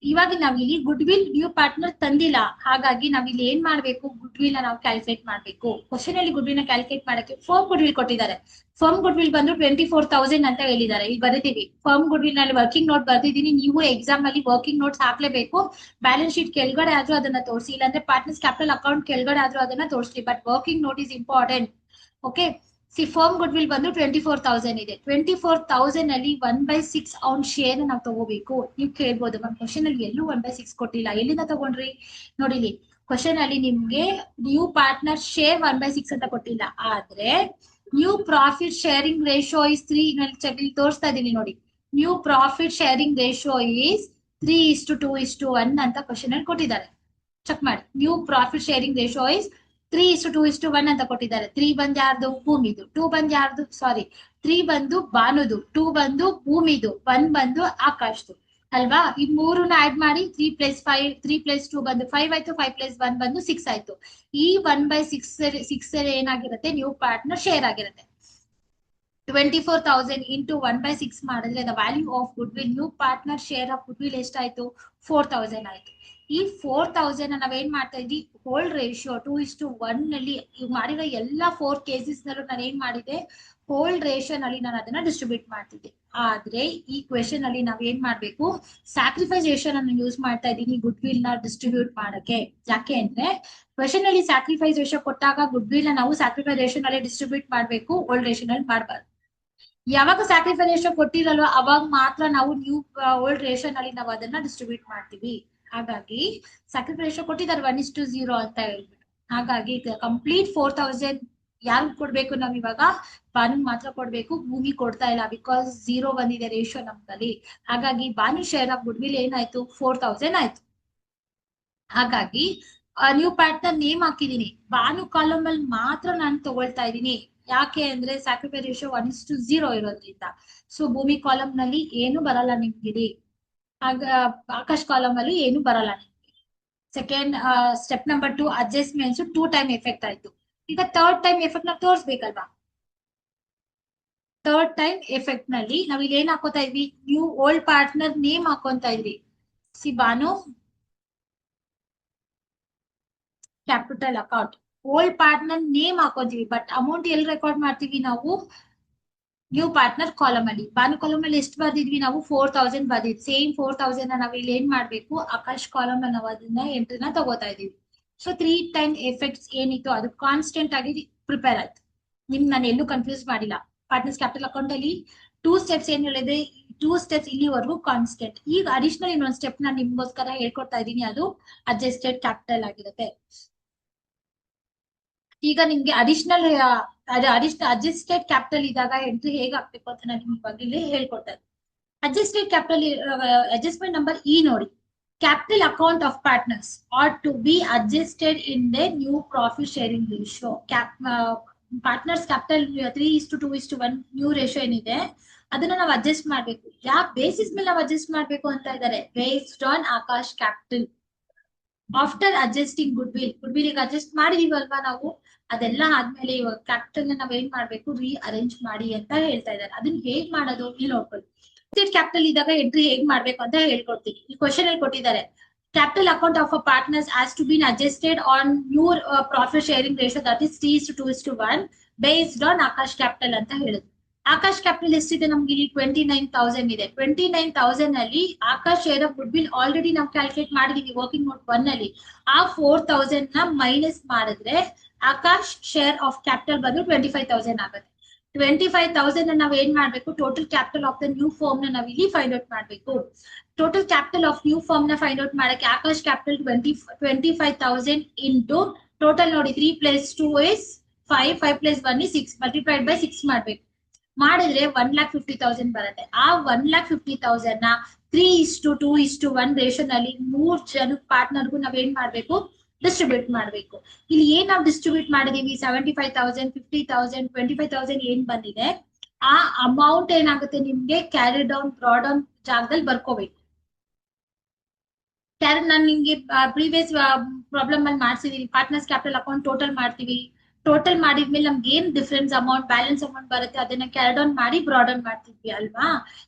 ಇವಾಗ ನಾವ್ ಇಲ್ಲಿ ಗುಡ್ ವಿಲ್ ನ್ಯೂ ಪಾರ್ಟ್ನರ್ ತಂದಿಲ್ಲ. ಹಾಗಾಗಿ ನಾವ್ ಇಲ್ಲಿ ಏನ್ ಮಾಡ್ಬೇಕು, ಗುಡ್ ವಿಲ್ ನಾವು ಕ್ಯಾಲ್ಕುಲೇಟ್ ಮಾಡ್ಬೇಕು. ಕ್ವಶನ್ ಅಲ್ಲಿ ಗುಡ್ ವಿಲ್ ನ ಕ್ಯಾಲ್ಕುಲೇಟ್ ಮಾಡಕ್ಕೆ ಫರ್ಮ್ ಗುಡ್ ವಿಲ್ ಕೊಟ್ಟಿದ್ದಾರೆ. ಫರ್ಮ್ ಗುಡ್ ವಿಲ್ ಬಂದು 24,000 ಅಂತ ಹೇಳಿದ್ದಾರೆ. ಇಲ್ಲಿ ಬರೀತೀವಿ ಫರ್ಮ್ ಗುಡ್ ವಿಲ್ ನಲ್ಲಿ ವರ್ಕಿಂಗ್ ನೋಟ್ ಬರ್ದಿದ್ದೀನಿ. ನೀವು ಎಕ್ಸಾಮ್ ಅಲ್ಲಿ ವರ್ಕಿಂಗ್ ನೋಟ್ಸ್ ಹಾಕ್ಲೇಬೇಕು. ಬ್ಯಾಲೆನ್ಸ್ ಶೀಟ್ ಕೆಳಗಡೆ ಆದ್ರೂ ಅದನ್ನ ತೋರಿಸಿ, ಇಲ್ಲಾಂದ್ರೆ ಪಾರ್ಟ್ನರ್ಸ್ ಕ್ಯಾಪಿಟಲ್ ಅಕೌಂಟ್ ಕೆಳಗಡೆ ಆದ್ರೂ ಅದನ್ನ ತೋರಿಸಿ. But working note is important. Okay, C firm good will ಬಂದು 24,000 ಇದೆ. 24,000 ಅಲ್ಲಿ 1/6 ಅವ್ನ್ ಶೇರ್ ನಾವು ತಗೋಬೇಕು. ನೀವು ಕೇಳ್ಬೋದು, ಒಂದ್ ಕ್ವಶನ್ ಅಲ್ಲಿ ಎಲ್ಲೂ 1/6 ಕೊಟ್ಟಿಲ್ಲ, ಎಲ್ಲಿಂದ ತಗೊಂಡ್ರಿ ನೋಡಿಲಿ. ಕ್ವಶನ್ ಅಲ್ಲಿ ನಿಮ್ಗೆ ನ್ಯೂ ಪಾರ್ಟ್ನರ್ ಶೇರ್ 1/6 ಅಂತ ಕೊಟ್ಟಿಲ್ಲ. ಆದ್ರೆ new profit sharing ratio is 3 ತೋರಿಸ್ತಾ ಇದೀನಿ ನೋಡಿ. New profit sharing ratio is 3:2:1 ಅಂತ ಕ್ವಶನ್ ಅಲ್ಲಿ ಕೊಟ್ಟಿದ್ದಾರೆ. ಚೆಕ್ ಮಾಡಿ. New profit sharing ratio is 3:2:1 ಅಂತ ಕೊಟ್ಟಿದ್ದಾರೆ. 3 ಬಂದ್ ಯಾರ್ದು, ಭೂಮಿದು. 2 ಬಂದ್ ಯಾರ್ದು, ಸಾರಿ 3 ಬಂದು ಬಾನುದು, 2 ಬಂದು ಭೂಮಿದು, 1 ಬಂದು ಆಕಾಶ್ದು ಅಲ್ವಾ. ಈ ಮೂರನ್ನ ಆಡ್ ಮಾಡಿ 3+2 ಬಂದು 5 ಆಯ್ತು. 5+1 ಬಂದು 6 ಆಯ್ತು. ಈ 1/6 ಏನಾಗಿರುತ್ತೆ, ನ್ಯೂ ಪಾರ್ಟ್ನರ್ ಶೇರ್ ಆಗಿರುತ್ತೆ. 24,000 ಇಂಟು 1/6 ಮಾಡಿದ್ರೆ the value of good will, new partner share of good will ಎಷ್ಟಾಯ್ತು, 4,000 ಆಯ್ತು. ಈ 4,000 ನಾವೇನ್ ಮಾಡ್ತಾ ಇದ್ವಿ, ಹೋಲ್ಡ್ ರೇಷಿಯೋ 2:1 ನಲ್ಲಿ ಮಾಡಿರೋ ಎಲ್ಲಾ 4 ಕೇಸಸ್ ನಲ್ಲೂ ನಾನು ಏನ್ ಮಾಡಿದೆ, ಹೋಲ್ಡ್ ರೇಷಿಯೋ ನಲ್ಲಿ ನಾನು ಅದನ್ನ ಡಿಸ್ಟ್ರಿಬ್ಯೂಟ್ ಮಾಡ್ತಿದ್ದೆ. ಆದ್ರೆ ಈ ಕ್ವೆಶನ್ ಅಲ್ಲಿ ನಾವ್ ಏನ್ ಮಾಡ್ಬೇಕು, ಸ್ಯಾಕ್ರಿಫೈಸ್ ರೇಷಿಯೋ ಅನ್ನು ಯೂಸ್ ಮಾಡ್ತಾ ಇದ್ದೀನಿ ಗುಡ್ ವಿಲ್ ನ ಡಿಸ್ಟ್ರಿಬ್ಯೂಟ್ ಮಾಡಕ್ಕೆ. ಯಾಕೆ ಅಂದ್ರೆ ಕ್ವೆಶನ್ ಅಲ್ಲಿ ಸ್ಯಾಕ್ರಿಫೈಸ್ ರೇಷಿಯೋ ಕೊಟ್ಟಾಗ ಗುಡ್ ವಿಲ್ ನ ನಾವು ಸ್ಯಾಕ್ರಿಫೈಸ್ ರೇಷಿಯೋ ನಲ್ಲಿ ಡಿಸ್ಟ್ರಿಬ್ಯೂಟ್ ಮಾಡ್ಬೇಕು, ಹೋಲ್ಡ್ ರೇಷಿಯೋ ನಲ್ಲಿ ಮಾಡಬಾರ್ದು. ಯಾವಾಗ ಸ್ಯಾಕ್ರಿಫೈಸ್ ರೇಷಿಯೋ ಕೊಟ್ಟಿರಲ್ವ ಅವಾಗ ಮಾತ್ರ ನಾವು ನ್ಯೂ ಓಲ್ಡ್ ರೇಷನ್ ಅಲ್ಲಿ ನಾವು ಅದನ್ನ ಡಿಸ್ಟ್ರಿಬ್ಯೂಟ್ ಮಾಡ್ತೀವಿ. ಹಾಗಾಗಿ ಸ್ಯಾಕ್ರಿಫೈಸ್ ರೇಷಿಯೋ ಕೊಟ್ಟಿದ್ದಾರೆ 1:0 ಅಂತ ಹೇಳ್ಬಿಟ್ಟು. ಹಾಗಾಗಿ ಕಂಪ್ಲೀಟ್ 4000 ಯಾರು ಕೊಡ್ಬೇಕು ನಾವ್ ಇವಾಗ? ಬಾನು ಮಾತ್ರ ಕೊಡ್ಬೇಕು, ಭೂಮಿ ಕೊಡ್ತಾ ಇಲ್ಲ ಬಿಕಾಸ್ 0 ಬಂದಿದೆ ರೇಷಿಯೋ ನಮ್ದಲ್ಲಿ. ಹಾಗಾಗಿ Banu share of goodwill ಏನಾಯ್ತು? 4000 ಆಯ್ತು. ಹಾಗಾಗಿ ನ್ಯೂ ಪಾರ್ಟ್ನರ್ ನೇಮ್ ಹಾಕಿದೀನಿ, ಬಾನು ಕಾಲಮ್ ಅಲ್ಲಿ ಮಾತ್ರ ನಾನು ತಗೊಳ್ತಾ ಇದ್ದೀನಿ. ಯಾಕೆ ಅಂದ್ರೆ ಸ್ಯಾಕ್ರಿಫೈಸ್ ರೇಷಿಯೋ 1:0 ಇರೋದ್ರಿಂದ. ಸೊ ಭೂಮಿ ಕಾಲಮ್ ನಲ್ಲಿ ಏನು ಬರಲ್ಲ ನಿಮ್ಗಿರಿ. ಆಗ ಆಕಾಶ್ ಕಾಲಮ್ ಅಲ್ಲಿ ಏನು ಬರಲ್ಲ ನಿಮ್ಗೆ. Second step number 2 adjustments 2 time effect ಆಯ್ತು. ಈಗ ಥರ್ಡ್ ಟೈಮ್ ಎಫೆಕ್ಟ್ ನ ತೋರಿಸ್ಬೇಕಲ್ವಾ? ಥರ್ಡ್ ಟೈಮ್ ಎಫೆಕ್ಟ್ ನಲ್ಲಿ ನಾವ್ ಇಲ್ಲಿ ಏನ್ ಹಾಕೋತಾ ಇದ್ವಿ? ನ್ಯೂ ಓಲ್ಡ್ ಪಾರ್ಟ್ನರ್ ನೇಮ್ ಹಾಕೊಂತ ಇದ್ವಿ. See Banu capital account old partner name ಹಾಕೋತೀವಿ, ಬಟ್ ಅಮೌಂಟ್ ಎಲ್ಲಿ ರೆಕಾರ್ಡ್ ಮಾಡ್ತೀವಿ ನಾವು? ನ್ಯೂ ಪಾರ್ಟ್ನರ್ ಕಾಲಮ್ ಅಲ್ಲಿ. ಬಾನು ಕಾಲಮ್ ಅಲ್ಲಿ ಎಷ್ಟು ಬರ್ದಿದ್ವಿ ನಾವು? 4000 ಬರ್ದಿದ್ವಿ. ಸೇಮ್ 4000 ನಾವ್ ಇಲ್ಲಿ ಏನ್ ಮಾಡ್ಬೇಕು? ಆಕಾಶ್ ಕಾಲಮ್ ನಾವು ಅದನ್ನ ಎಂಟ್ರಿನ ತಗೋತಾ ಇದೀವಿ. ಸೊ 3 ಟೈಮ್ ಎಫೆಕ್ಟ್ಸ್ ಏನಿತ್ತು ಅದು ಕಾನ್ಸ್ಟೆಂಟ್ ಆಗಿ ಪ್ರಿಪೇರ್ ಆಯ್ತು. ನಾನು ಎಲ್ಲೂ ಕನ್ಫ್ಯೂಸ್ ಮಾಡಿಲ್ಲ. ಪಾರ್ಟ್ನರ್ಸ್ ಕ್ಯಾಪಿಟಲ್ ಅಕೌಂಟ್ ಅಲ್ಲಿ 2 ಸ್ಟೆಪ್ಸ್ ಏನ್ ಹೇಳಿದೆ? 2 ಸ್ಟೆಪ್ಸ್ ಇಲ್ಲಿವರೆಗೂ ಕಾನ್ಸ್ಟೆಂಟ್. ಈಗ ಅಡಿಷನಲ್ ಇನ್ನೊಂದು ಸ್ಟೆಪ್ ನಾನು ನಿಮ್ಗೋಸ್ಕರ ಹೇಳ್ಕೊಡ್ತಾ ಇದ್ದೀನಿ, ಅದು ಅಡ್ಜಸ್ಟೆಡ್ ಕ್ಯಾಪಿಟಲ್ ಆಗಿರುತ್ತೆ. ಈಗ ನಿಮ್ಗೆ ಅಡಿಷನಲ್ ಅಡ್ಜಸ್ಟೆಡ್ ಕ್ಯಾಪಿಟಲ್ ಇದ್ದಾಗ ಎಂಟ್ರಿ ಹೇಗೆ ಹಾಕ್ಬೇಕು ಅಂತ ನಾನು ನಿಮ್ಗೆ ಇವಾಗ ಇಲ್ಲಿ ಹೇಳ್ಕೊಡ್ತೇನೆ. ಅಡ್ಜಸ್ಟೆಡ್ ಕ್ಯಾಪಿಟಲ್ ಅಡ್ಜಸ್ಟ್ಮೆಂಟ್ ನಂಬರ್ ನೋಡಿ. Capital account of partners are to be adjusted in the new profit sharing ratio. Partners capital 3:2:1 new ratio ಏನಿದೆ ಅದನ್ನ ನಾವು ಅಡ್ಜಸ್ಟ್ ಮಾಡ್ಬೇಕು. ಯಾವ ಬೇಸಿಸ್ ಮೇಲೆ ನಾವು ಅಡ್ಜಸ್ಟ್ ಮಾಡ್ಬೇಕು ಅಂತ ಇದ್ದಾರೆ? Based on Akash capital after adjusting good will ಈಗ ಅಡ್ಜಸ್ಟ್ ಮಾಡಿದೀವಲ್ವಾ ನಾವು? ಅದೆಲ್ಲ ಆದ್ಮೇಲೆ ಇವಾಗ ಕ್ಯಾಪಿಟಲ್ ನಾವ್ ಏನ್ ಮಾಡ್ಬೇಕು? ರೀ ಅರೇಂಜ್ ಮಾಡಿ ಅಂತ ಹೇಳ್ತಾ ಇದ್ದಾರೆ. ಅದನ್ನ ಹೇಗ್ ಮಾಡೋದು ಇಲ್ಲಿ ನೋಡ್ಕೊಳ್ಳಿ. ಕ್ಯಾಪಿಟಲ್ ಇದ್ದಾಗ ಎಂಟ್ರಿ ಹೇಗ್ ಮಾಡ್ಬೇಕು ಅಂತ ಹೇಳ್ಕೊಡ್ತೀನಿ. ಈ ಕ್ವಶನ್ ಅಲ್ಲಿ ಕೊಟ್ಟಿದ್ದಾರೆ, capital account of a partners as to been adjusted on new profit sharing ratio that is 3:2:1 based on Akash capital ಅಂತ ಹೇಳುದು. ಆಕಾಶ್ ಕ್ಯಾಪಿಟಲ್ ಎಷ್ಟಿದೆ ನಮ್ಗೆ? ಇಲ್ಲಿ 29,000 ಇದೆ. 29,000 ಅಲ್ಲಿ Akash share of good will already ನಾವು ಕ್ಯಾಲ್ಕುಲೇಟ್ ಮಾಡಿದೀವಿ ವರ್ಕಿಂಗ್ ನೋಟ್ 1 ಅಲ್ಲಿ. ಆ 4,000 ನ ಮೈನಸ್ ಮಾಡಿದ್ರೆ ಆಕಾಶ್ ಶೇರ್ ಆಫ್ ಕ್ಯಾಪಿಟಲ್ ಬಂದು 25,000 ಆಗುತ್ತೆ. 25,000 ನಾವ್ ಏನ್ ಮಾಡ್ಬೇಕು? Total capital of the new firm ನ ನಾವ್ ಇಲ್ಲಿ ಫೈಂಡ್ ಔಟ್ ಮಾಡ್ಬೇಕು. Total capital of new firm ನ ಫೈಂಡ್ ಔಟ್ ಮಾಡಕ್ಕೆ ಆಕಾಶ್ ಕ್ಯಾಪಿಟಲ್ 25,000 ಇಂಟು ಟೋಟಲ್ ನೋಡಿ 3 + 2 is 5, 5 + 1 is 6 ಮಲ್ಟಿಪ್ಲೈಡ್ ಬೈ 6 ಮಾಡ್ಬೇಕು. ಮಾಡಿದ್ರೆ 1,50,000 ಬರುತ್ತೆ. ಆ 1,50,000 ನ 3:2:1 ರೇಷನ್ ಅಲ್ಲಿ 3 ಜನ ಪಾರ್ಟ್ನರ್ಗೂ ನಾವ್ ಏನ್ ಮಾಡ್ಬೇಕು? ಡಿಸ್ಟ್ರಿಬ್ಯೂಟ್ ಮಾಡ್ಬೇಕು. ಇಲ್ಲಿ ಏನ್ ನಾವು ಡಿಸ್ಟ್ರಿಬ್ಯೂಟ್ ಮಾಡಿದೀವಿ? 75,000, 50,000, 25,000 ಏನ್ ಬಂದಿದೆ ಆ ಅಮೌಂಟ್ ಏನಾಗುತ್ತೆ ನಿಮ್ಗೆ? ಕ್ಯಾರಿ ಡೌನ್ ಬ್ರಾಡ್ ಡೌನ್ ಜಾಗದಲ್ಲಿ ಬರ್ಕೋಬೇಕು. ನಾನು ನಿಮ್ಗೆ ಪ್ರೀವಿಯಸ್ ಪ್ರಾಬ್ಲಮ್ ಅಲ್ಲಿ ಮಾಡ್ಸಿದೀನಿ. ಪಾರ್ಟ್ನರ್ಸ್ ಕ್ಯಾಪಿಟಲ್ ಅಕೌಂಟ್ ಟೋಟಲ್ ಮಾಡ್ತೀವಿ. ಟೋಟಲ್ ಮಾಡಿದ್ಮೇಲೆ ನಮ್ಗೆ ಏನ್ ಡಿಫರೆನ್ಸ್ ಅಮೌಂಟ್ ಬ್ಯಾಲೆನ್ಸ್ ಅಮೌಂಟ್ ಬರುತ್ತೆ ಅದನ್ನ ಕ್ಯಾರಿ ಡೌನ್ ಮಾಡಿ ಬ್ರಾಡ್ ಡೌನ್ ಮಾಡ್ತಿದ್ವಿ ಅಲ್ವಾ?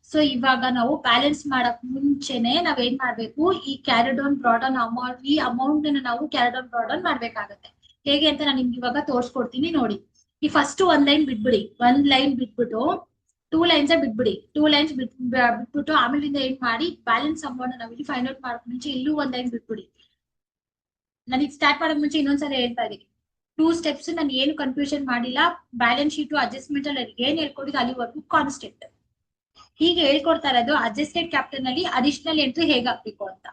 ಸೊ ಇವಾಗ ನಾವು ಬ್ಯಾಲೆನ್ಸ್ ಮಾಡಕ್ ಮುಂಚೆನೆ ನಾವ್ ಏನ್ ಮಾಡ್ಬೇಕು? ಈ carry down brought down amount, ಈ ಅಮೌಂಟ್ ನಾವು ಕ್ಯಾರಿ ಡೌನ್ ಬ್ರಾಡ್ ಡೌನ್ ಮಾಡ್ಬೇಕಾಗತ್ತೆ. ಹೇಗೆ ಅಂತ ನಾನು ನಿಮ್ಗೆ ಇವಾಗ ತೋರ್ಸ್ಕೊಡ್ತೀನಿ ನೋಡಿ. ಈ ಫಸ್ಟ್ ಒಂದ್ ಲೈನ್ ಬಿಟ್ಬಿಡಿ. ಒಂದ್ ಲೈನ್ ಬಿಟ್ಬಿಟ್ಟು 2 ಲೈನ್ಸ್ ಬಿಟ್ಬಿಡಿ. 2 ಲೈನ್ಸ್ ಬಿಟ್ಬಿಟ್ಟು ಆಮೇಲಿಂದ ಏನ್ ಮಾಡಿ? ಬ್ಯಾಲೆನ್ಸ್ ಅಮೌಂಟ್ ನಾವ್ ಇಲ್ಲಿ ಫೈಂಡ್ ಔಟ್ ಮಾಡಕ್ ಮುಂಚೆ ಇಲ್ಲೂ ಒಂದ್ ಲೈನ್ ಬಿಟ್ಬಿಡಿ. ನನಗೆ ಸ್ಟಾರ್ಟ್ ಮಾಡಕ್ ಮುಂಚೆ ಇನ್ನೊಂದ್ಸಲ ಹೇಳ್ತಾ ಇದೀನಿ, 2 ಸ್ಟೆಪ್ಸ್ ನಾನು ಏನು ಕನ್ಫ್ಯೂಷನ್ ಮಾಡಿಲ್ಲ. ಬ್ಯಾಲೆನ್ಸ್ ಶೀಟ್ ಅಡ್ಜಸ್ಟ್ಮೆಂಟ್ ಅಲ್ಲಿ ಏನ್ ಹೇಳ್ಕೊಟ್ಟಿದ್ದು ಅಲ್ಲಿವರೆಗೂ ಕಾನ್ಸ್ಟೆಂಟ್. ಹೀಗೆ ಹೇಳ್ಕೊಡ್ತಾ ಇರೋದು ಅಡ್ಜಸ್ಟೆಡ್ ಕ್ಯಾಪಿಟಲ್ ನಲ್ಲಿ ಅಡಿಷನಲ್ ಎಂಟ್ರಿ ಹೇಗ್ ಹಾಕ್ಬೇಕು ಅಂತ.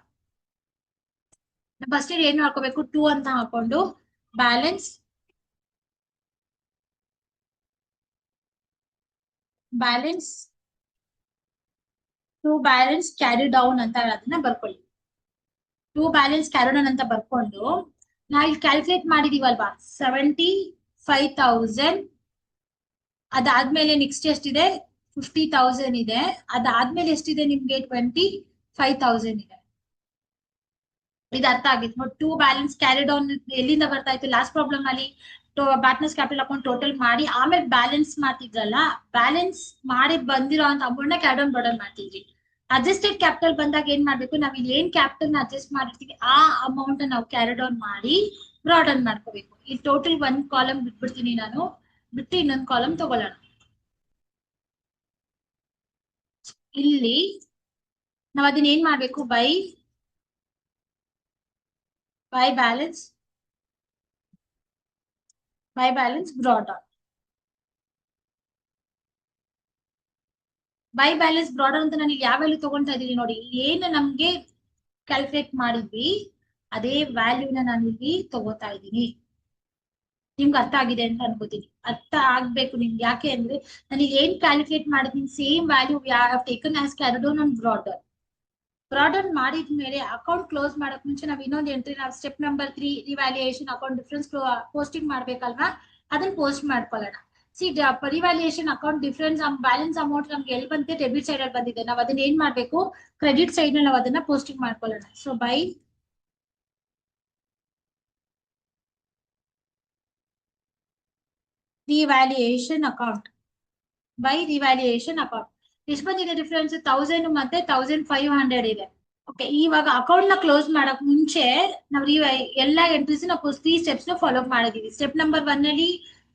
ಫಸ್ಟ್ ಏನ್ ಹಾಕೋಬೇಕು? 2 ಅಂತ ಹಾಕೊಂಡು balance balance balance carry down ಅಂತ ಅದನ್ನ ಬರ್ಕೊಳ್ಳಿ. 2 ಬ್ಯಾಲೆನ್ಸ್ ಕ್ಯಾರಿ ಡೌನ್ ಅಂತ ಬರ್ಕೊಂಡು ನಾ ಇಲ್ಲಿ ಕ್ಯಾಲ್ಕುಲೇಟ್ ಮಾಡಿದೀವಲ್ವಾ? 75,000. ಅದಾದ್ಮೇಲೆ ನೆಕ್ಸ್ಟ್ ಎಷ್ಟಿದೆ? 50,000 ಇದೆ. ಅದಾದ್ಮೇಲೆ ಎಷ್ಟಿದೆ ನಿಮ್ಗೆ? 25,000 ಇದೆ. ಇದು ಅರ್ಥ ಆಗಿತ್ತು ನೋಡಿ. 2 ಬ್ಯಾಲೆನ್ಸ್ ಕ್ಯಾರಿ ಡೌನ್ ಎಲ್ಲಿಂದ ಬರ್ತಾ ಇತ್ತು? ಲಾಸ್ಟ್ ಪ್ರಾಬ್ಲಮ್ ಅಲ್ಲಿ ಪಾರ್ಟ್ನರ್ಸ್ ಕ್ಯಾಪಿಟಲ್ ಅಕೌಂಟ್ ಟೋಟಲ್ ಮಾಡಿ ಆಮೇಲೆ ಬ್ಯಾಲೆನ್ಸ್ ಮಾಡ್ತಿದ್ರಲ್ಲ, ಬ್ಯಾಲೆನ್ಸ್ ಮಾಡಿ ಬಂದಿರೋ ಅಂತ ಅಮೌಂಟ್ ನ ಕ್ಯಾರಿ ಡೌನ್ ಬರ್ಡನ್ ಮಾಡ್ತಿದ್ರಿ. ಅಡ್ಜಸ್ಟೆಡ್ ಕ್ಯಾಪಿಟಲ್ ಬಂದಾಗ ಏನ್ ಮಾಡ್ಬೇಕು? ನಾವ್ ಇಲ್ಲಿ ಏನ್ ಕ್ಯಾಪಿಟಲ್ ನ ಅಡ್ಜಸ್ಟ್ ಮಾಡಿರ್ತೀವಿ ಆ ಅಮೌಂಟ್ ನಾವು ಕ್ಯಾರಿ ಡೌನ್ ಮಾಡಿ ಬ್ರಾಡನ್ ಮಾಡ್ಕೋಬೇಕು. ಈ ಟೋಟಲ್ 1 ಕಾಲಮ್ ಬಿಟ್ಬಿಡ್ತೀನಿ ನಾನು, ಬಿಟ್ಟು ಇನ್ನೊಂದು ಕಾಲಮ್ ತಗೊಳ್ಳೋಣ. ಇಲ್ಲಿ ನಾವ್ ಅದನ್ನ ಏನ್ ಮಾಡ್ಬೇಕು? By balance brought down. By balance broader ಅಂತ ನಾನು ಯಾವ ವ್ಯಾಲ್ಯೂ ತಗೊಳ್ತಾ ಇದೀನಿ ನೋಡಿ, ಏನು ನಮ್ಗೆ ಕ್ಯಾಲ್ಕುಲೇಟ್ ಮಾಡಿದ್ವಿ ಅದೇ ವ್ಯಾಲ್ಯೂನ ನಾನು ಇಲ್ಲಿ ತಗೋತಾ ಇದ್ದೀನಿ. ನಿಮ್ಗೆ ಅರ್ಥ ಆಗಿದೆ ಅಂತ ಅನ್ಕೋತೀನಿ. ಅರ್ಥ ಆಗ್ಬೇಕು ನಿಮ್ಗೆ, ಯಾಕೆ ಅಂದ್ರೆ ನನಗೆ ಏನ್ ಕ್ಯಾಲ್ಕುಲೇಟ್ ಮಾಡಿದೀನಿ same value taken as carried on broader. ಬ್ರಾಡರ್ ಮಾಡಿದ್ಮೇಲೆ ಅಕೌಂಟ್ ಕ್ಲೋಸ್ ಮಾಡಕ್ ಮುಂಚೆ ನಾವ್ ಇನ್ನೊಂದು ಎಂಟ್ರಿ, ನಾವು step number 3 revaluation account difference posting ಮಾಡ್ಬೇಕಲ್ವಾ, ಅದನ್ನ ಪೋಸ್ಟ್ ಮಾಡ್ಕೊಳ್ಳೋಣ. See revaluation account difference balance amount ನಮ್ಗೆ ಎಲ್ಲಿ ಬಂದಿದೆ, ಡೆಬಿಟ್ ಸೈಡ್ ಅಲ್ಲಿ ಬಂದಿದೆ. ನಾವ್ ಅದನ್ನ ಏನ್ ಮಾಡ್ಬೇಕು, ಕ್ರೆಡಿಟ್ ಸೈಡ್ ನಲ್ಲಿ ನಾವು ಅದನ್ನ ಪೋಸ್ಟಿಂಗ್ ಮಾಡ್ಕೊಳ್ಳೋಣ. So by revaluation account, by revaluation account ಎಷ್ಟು ಬಂದಿದೆ ಡಿಫರೆನ್ಸ್, 1000 ಮತ್ತೆ 1500 ಇದೆ. ಓಕೆ, ಇವಾಗ ಅಕೌಂಟ್ ನ ಕ್ಲೋಸ್ ಮಾಡಕ್ ಮುಂಚೆ ನಾವು ಎಲ್ಲಾ ಎಂಟ್ರೀಸ್ ನಾವು 3 ಸ್ಟೆಪ್ಸ್ ನ ಫಾಲೋ ಮಾಡಿದೀವಿ. ಸ್ಟೆಪ್ ನಂಬರ್ 1 ನಲ್ಲಿ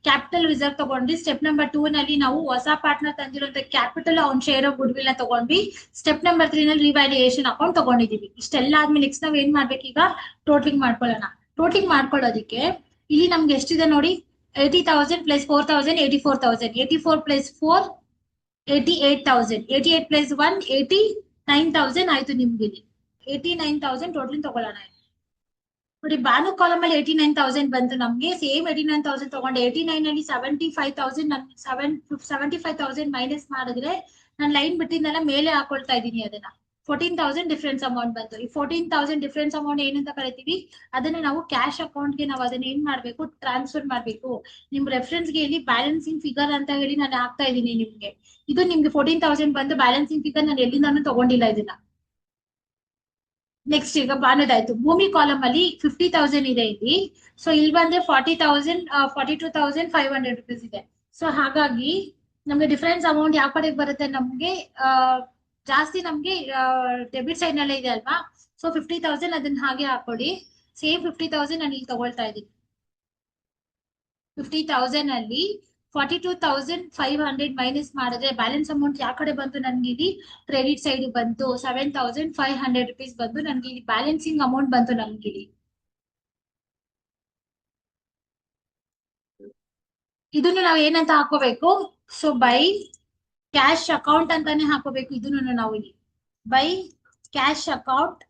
ಕ್ಯಾಪಿಟಲ್ ರಿಸರ್ವ್ ತಗೊಂಡ್ವಿ. ಸ್ಟೆಪ್ ನಂಬರ್ 2 ನಲ್ಲಿ ನಾವು ಹೊಸ ಪಾರ್ಟ್ನರ್ ತಂದಿರುವಂತ ಕ್ಯಾಪಿಟಲ್ ಅವ್ನ್ ಶೇರ್ ಆಫ್ ಗುಡ್ ವಿಲ್ ನ ತಗೊಂಡ್ವಿ. ಸ್ಟೆಪ್ ನಂಬರ್ 3 ನಲ್ಲಿ ರಿವ್ಯಾಲ್ಯೂಯೇಷನ್ ಅಕೌಂಟ್ ತಗೊಂಡಿದೀವಿ. ಇಷ್ಟೆಲ್ಲ ಆದ್ಮೇಲೆ ನೆಕ್ಸ್ಟ್ ನಾವ್ ಏನ್ ಮಾಡ್ಬೇಕೀಗ, ಟೋಟಲಿಂಗ್ ಮಾಡ್ಕೊಳ್ಳೋಣ. ಟೋಟಲಿಂಗ್ ಮಾಡ್ಕೊಳ್ಳೋದಿಕ್ಕೆ ಇಲ್ಲಿ ನಮ್ಗೆ ಎಷ್ಟಿದೆ ನೋಡಿ, 80,000 ಪ್ಲಸ್ 4,000 84,000, 84 ಪ್ಲಸ್ 4 88,000, 88 ಪ್ಲಸ್ 1 89,000 ಆಯ್ತು ನಿಮ್ಗೆ. 89,000 ಟೋಟಲ್ ತಗೊಳ್ಳೋಣ. ನೋಡಿ ಬಾನು ಕಾಲಮ್ ಅಲ್ಲಿ 89,000 ಬಂತು ನಮ್ಗೆ. ಸೇಮ್ 89,000 ತಗೊಂಡೆ. 89 ಅಲ್ಲಿ 75,000 75,000 ಮೈನಸ್ ಮಾಡಿದ್ರೆ ನಾನು ಲೈನ್ ಬಿಟ್ಟಿದ್ನೆಲ್ಲ ಮೇಲೆ ಹಾಕೊಳ್ತಾ ಇದ್ದೀನಿ. ಅದನ್ನ 14,000 ಡಿಫರೆನ್ಸ್ ಅಮೌಂಟ್ ಬಂತು. ಈ 14,000 ಡಿಫರೆನ್ಸ್ ಅಮೌಂಟ್ ಏನಂತ ಕರಿತೀವಿ, ಅದನ್ನ ನಾವು ಕ್ಯಾಶ್ ಅಕೌಂಟ್ ಗೆ ನಾವು ಅದನ್ನ ಏನ್ ಮಾಡ್ಬೇಕು, ಟ್ರಾನ್ಸ್ಫರ್ ಮಾಡ್ಬೇಕು. ನಿಮ್ ರೆಫರೆನ್ಸ್ ಗೆ ಇಲ್ಲಿ ಬ್ಯಾಲೆನ್ಸಿಂಗ್ ಫಿಗರ್ ಅಂತ ಹೇಳಿ ನಾನು ಹಾಕ್ತಾ ಇದ್ದೀನಿ ನಿಮ್ಗೆ. ಇದು ನಿಮ್ಗೆ 14,000 ಬಂದು ಬ್ಯಾಲೆನ್ಸಿಂಗ್ ಫಿಗರ್ ನಾನು ಎಲ್ಲಿಂದಾನು ತಗೊಂಡಿಲ್ಲ ಇದನ್ನ. ನೆಕ್ಸ್ಟ್ ಈಗ ಬಾನದಾಯ್ತು. ಭೂಮಿ ಕಾಲಮ್ ಅಲ್ಲಿ 50,000 ಇದೆ ಇಲ್ಲಿ. ಸೊ ಇಲ್ಲಿ ಬಂದ್ರೆ 40,000 42,500 ರುಪೀಸ್ ಇದೆ. ಸೊ ಹಾಗಾಗಿ ನಮ್ಗೆ ಡಿಫರೆನ್ಸ್ ಅಮೌಂಟ್ ಯಾವ ಕಡೆಗೆ ಬರುತ್ತೆ, ನಮ್ಗೆ ಜಾಸ್ತಿ ನಮ್ಗೆ ಡೆಬಿಟ್ ಸೈಡ್ ನಲ್ಲೇ ಇದೆ ಅಲ್ವಾ. ಸೊ 50,000 ಅದನ್ನ ಹಾಗೆ ಹಾಕೊಳ್ಳಿ. ಸೇಮ್ 50,000 ನಾನು ಇಲ್ಲಿ ತಗೊಳ್ತಾ ಇದ್ದೀನಿ. 50,000 ಅಲ್ಲಿ 42,500 ಮೈನಸ್ ಮಾಡಿದ್ರೆ ಬ್ಯಾಲೆನ್ಸ್ ಅಮೌಂಟ್ ಯಾವ ಕಡೆ ಬಂತು, ನನ್ಗೆ ಇಲ್ಲಿ ಕ್ರೆಡಿಟ್ ಸೈಡ್ ಬಂತು. 7,500 ರುಪೀಸ್ ಬಂದು ನನ್ಗೆ ಇಲ್ಲಿ ಬ್ಯಾಲೆನ್ಸಿಂಗ್ ಅಮೌಂಟ್ ಬಂತು ನಮ್ಗೆ ಇಲ್ಲಿ. ಇದನ್ನು ನಾವ್ ಏನಂತ ಹಾಕೋಬೇಕು, ಸೊ ಬೈ ಕ್ಯಾಶ್ ಅಕೌಂಟ್ ಅಂತಾನೆ ಹಾಕೋಬೇಕು. ಇದನ್ನು ನಾವು ಇಲ್ಲಿ ಬೈ ಕ್ಯಾಶ್ ಅಕೌಂಟ್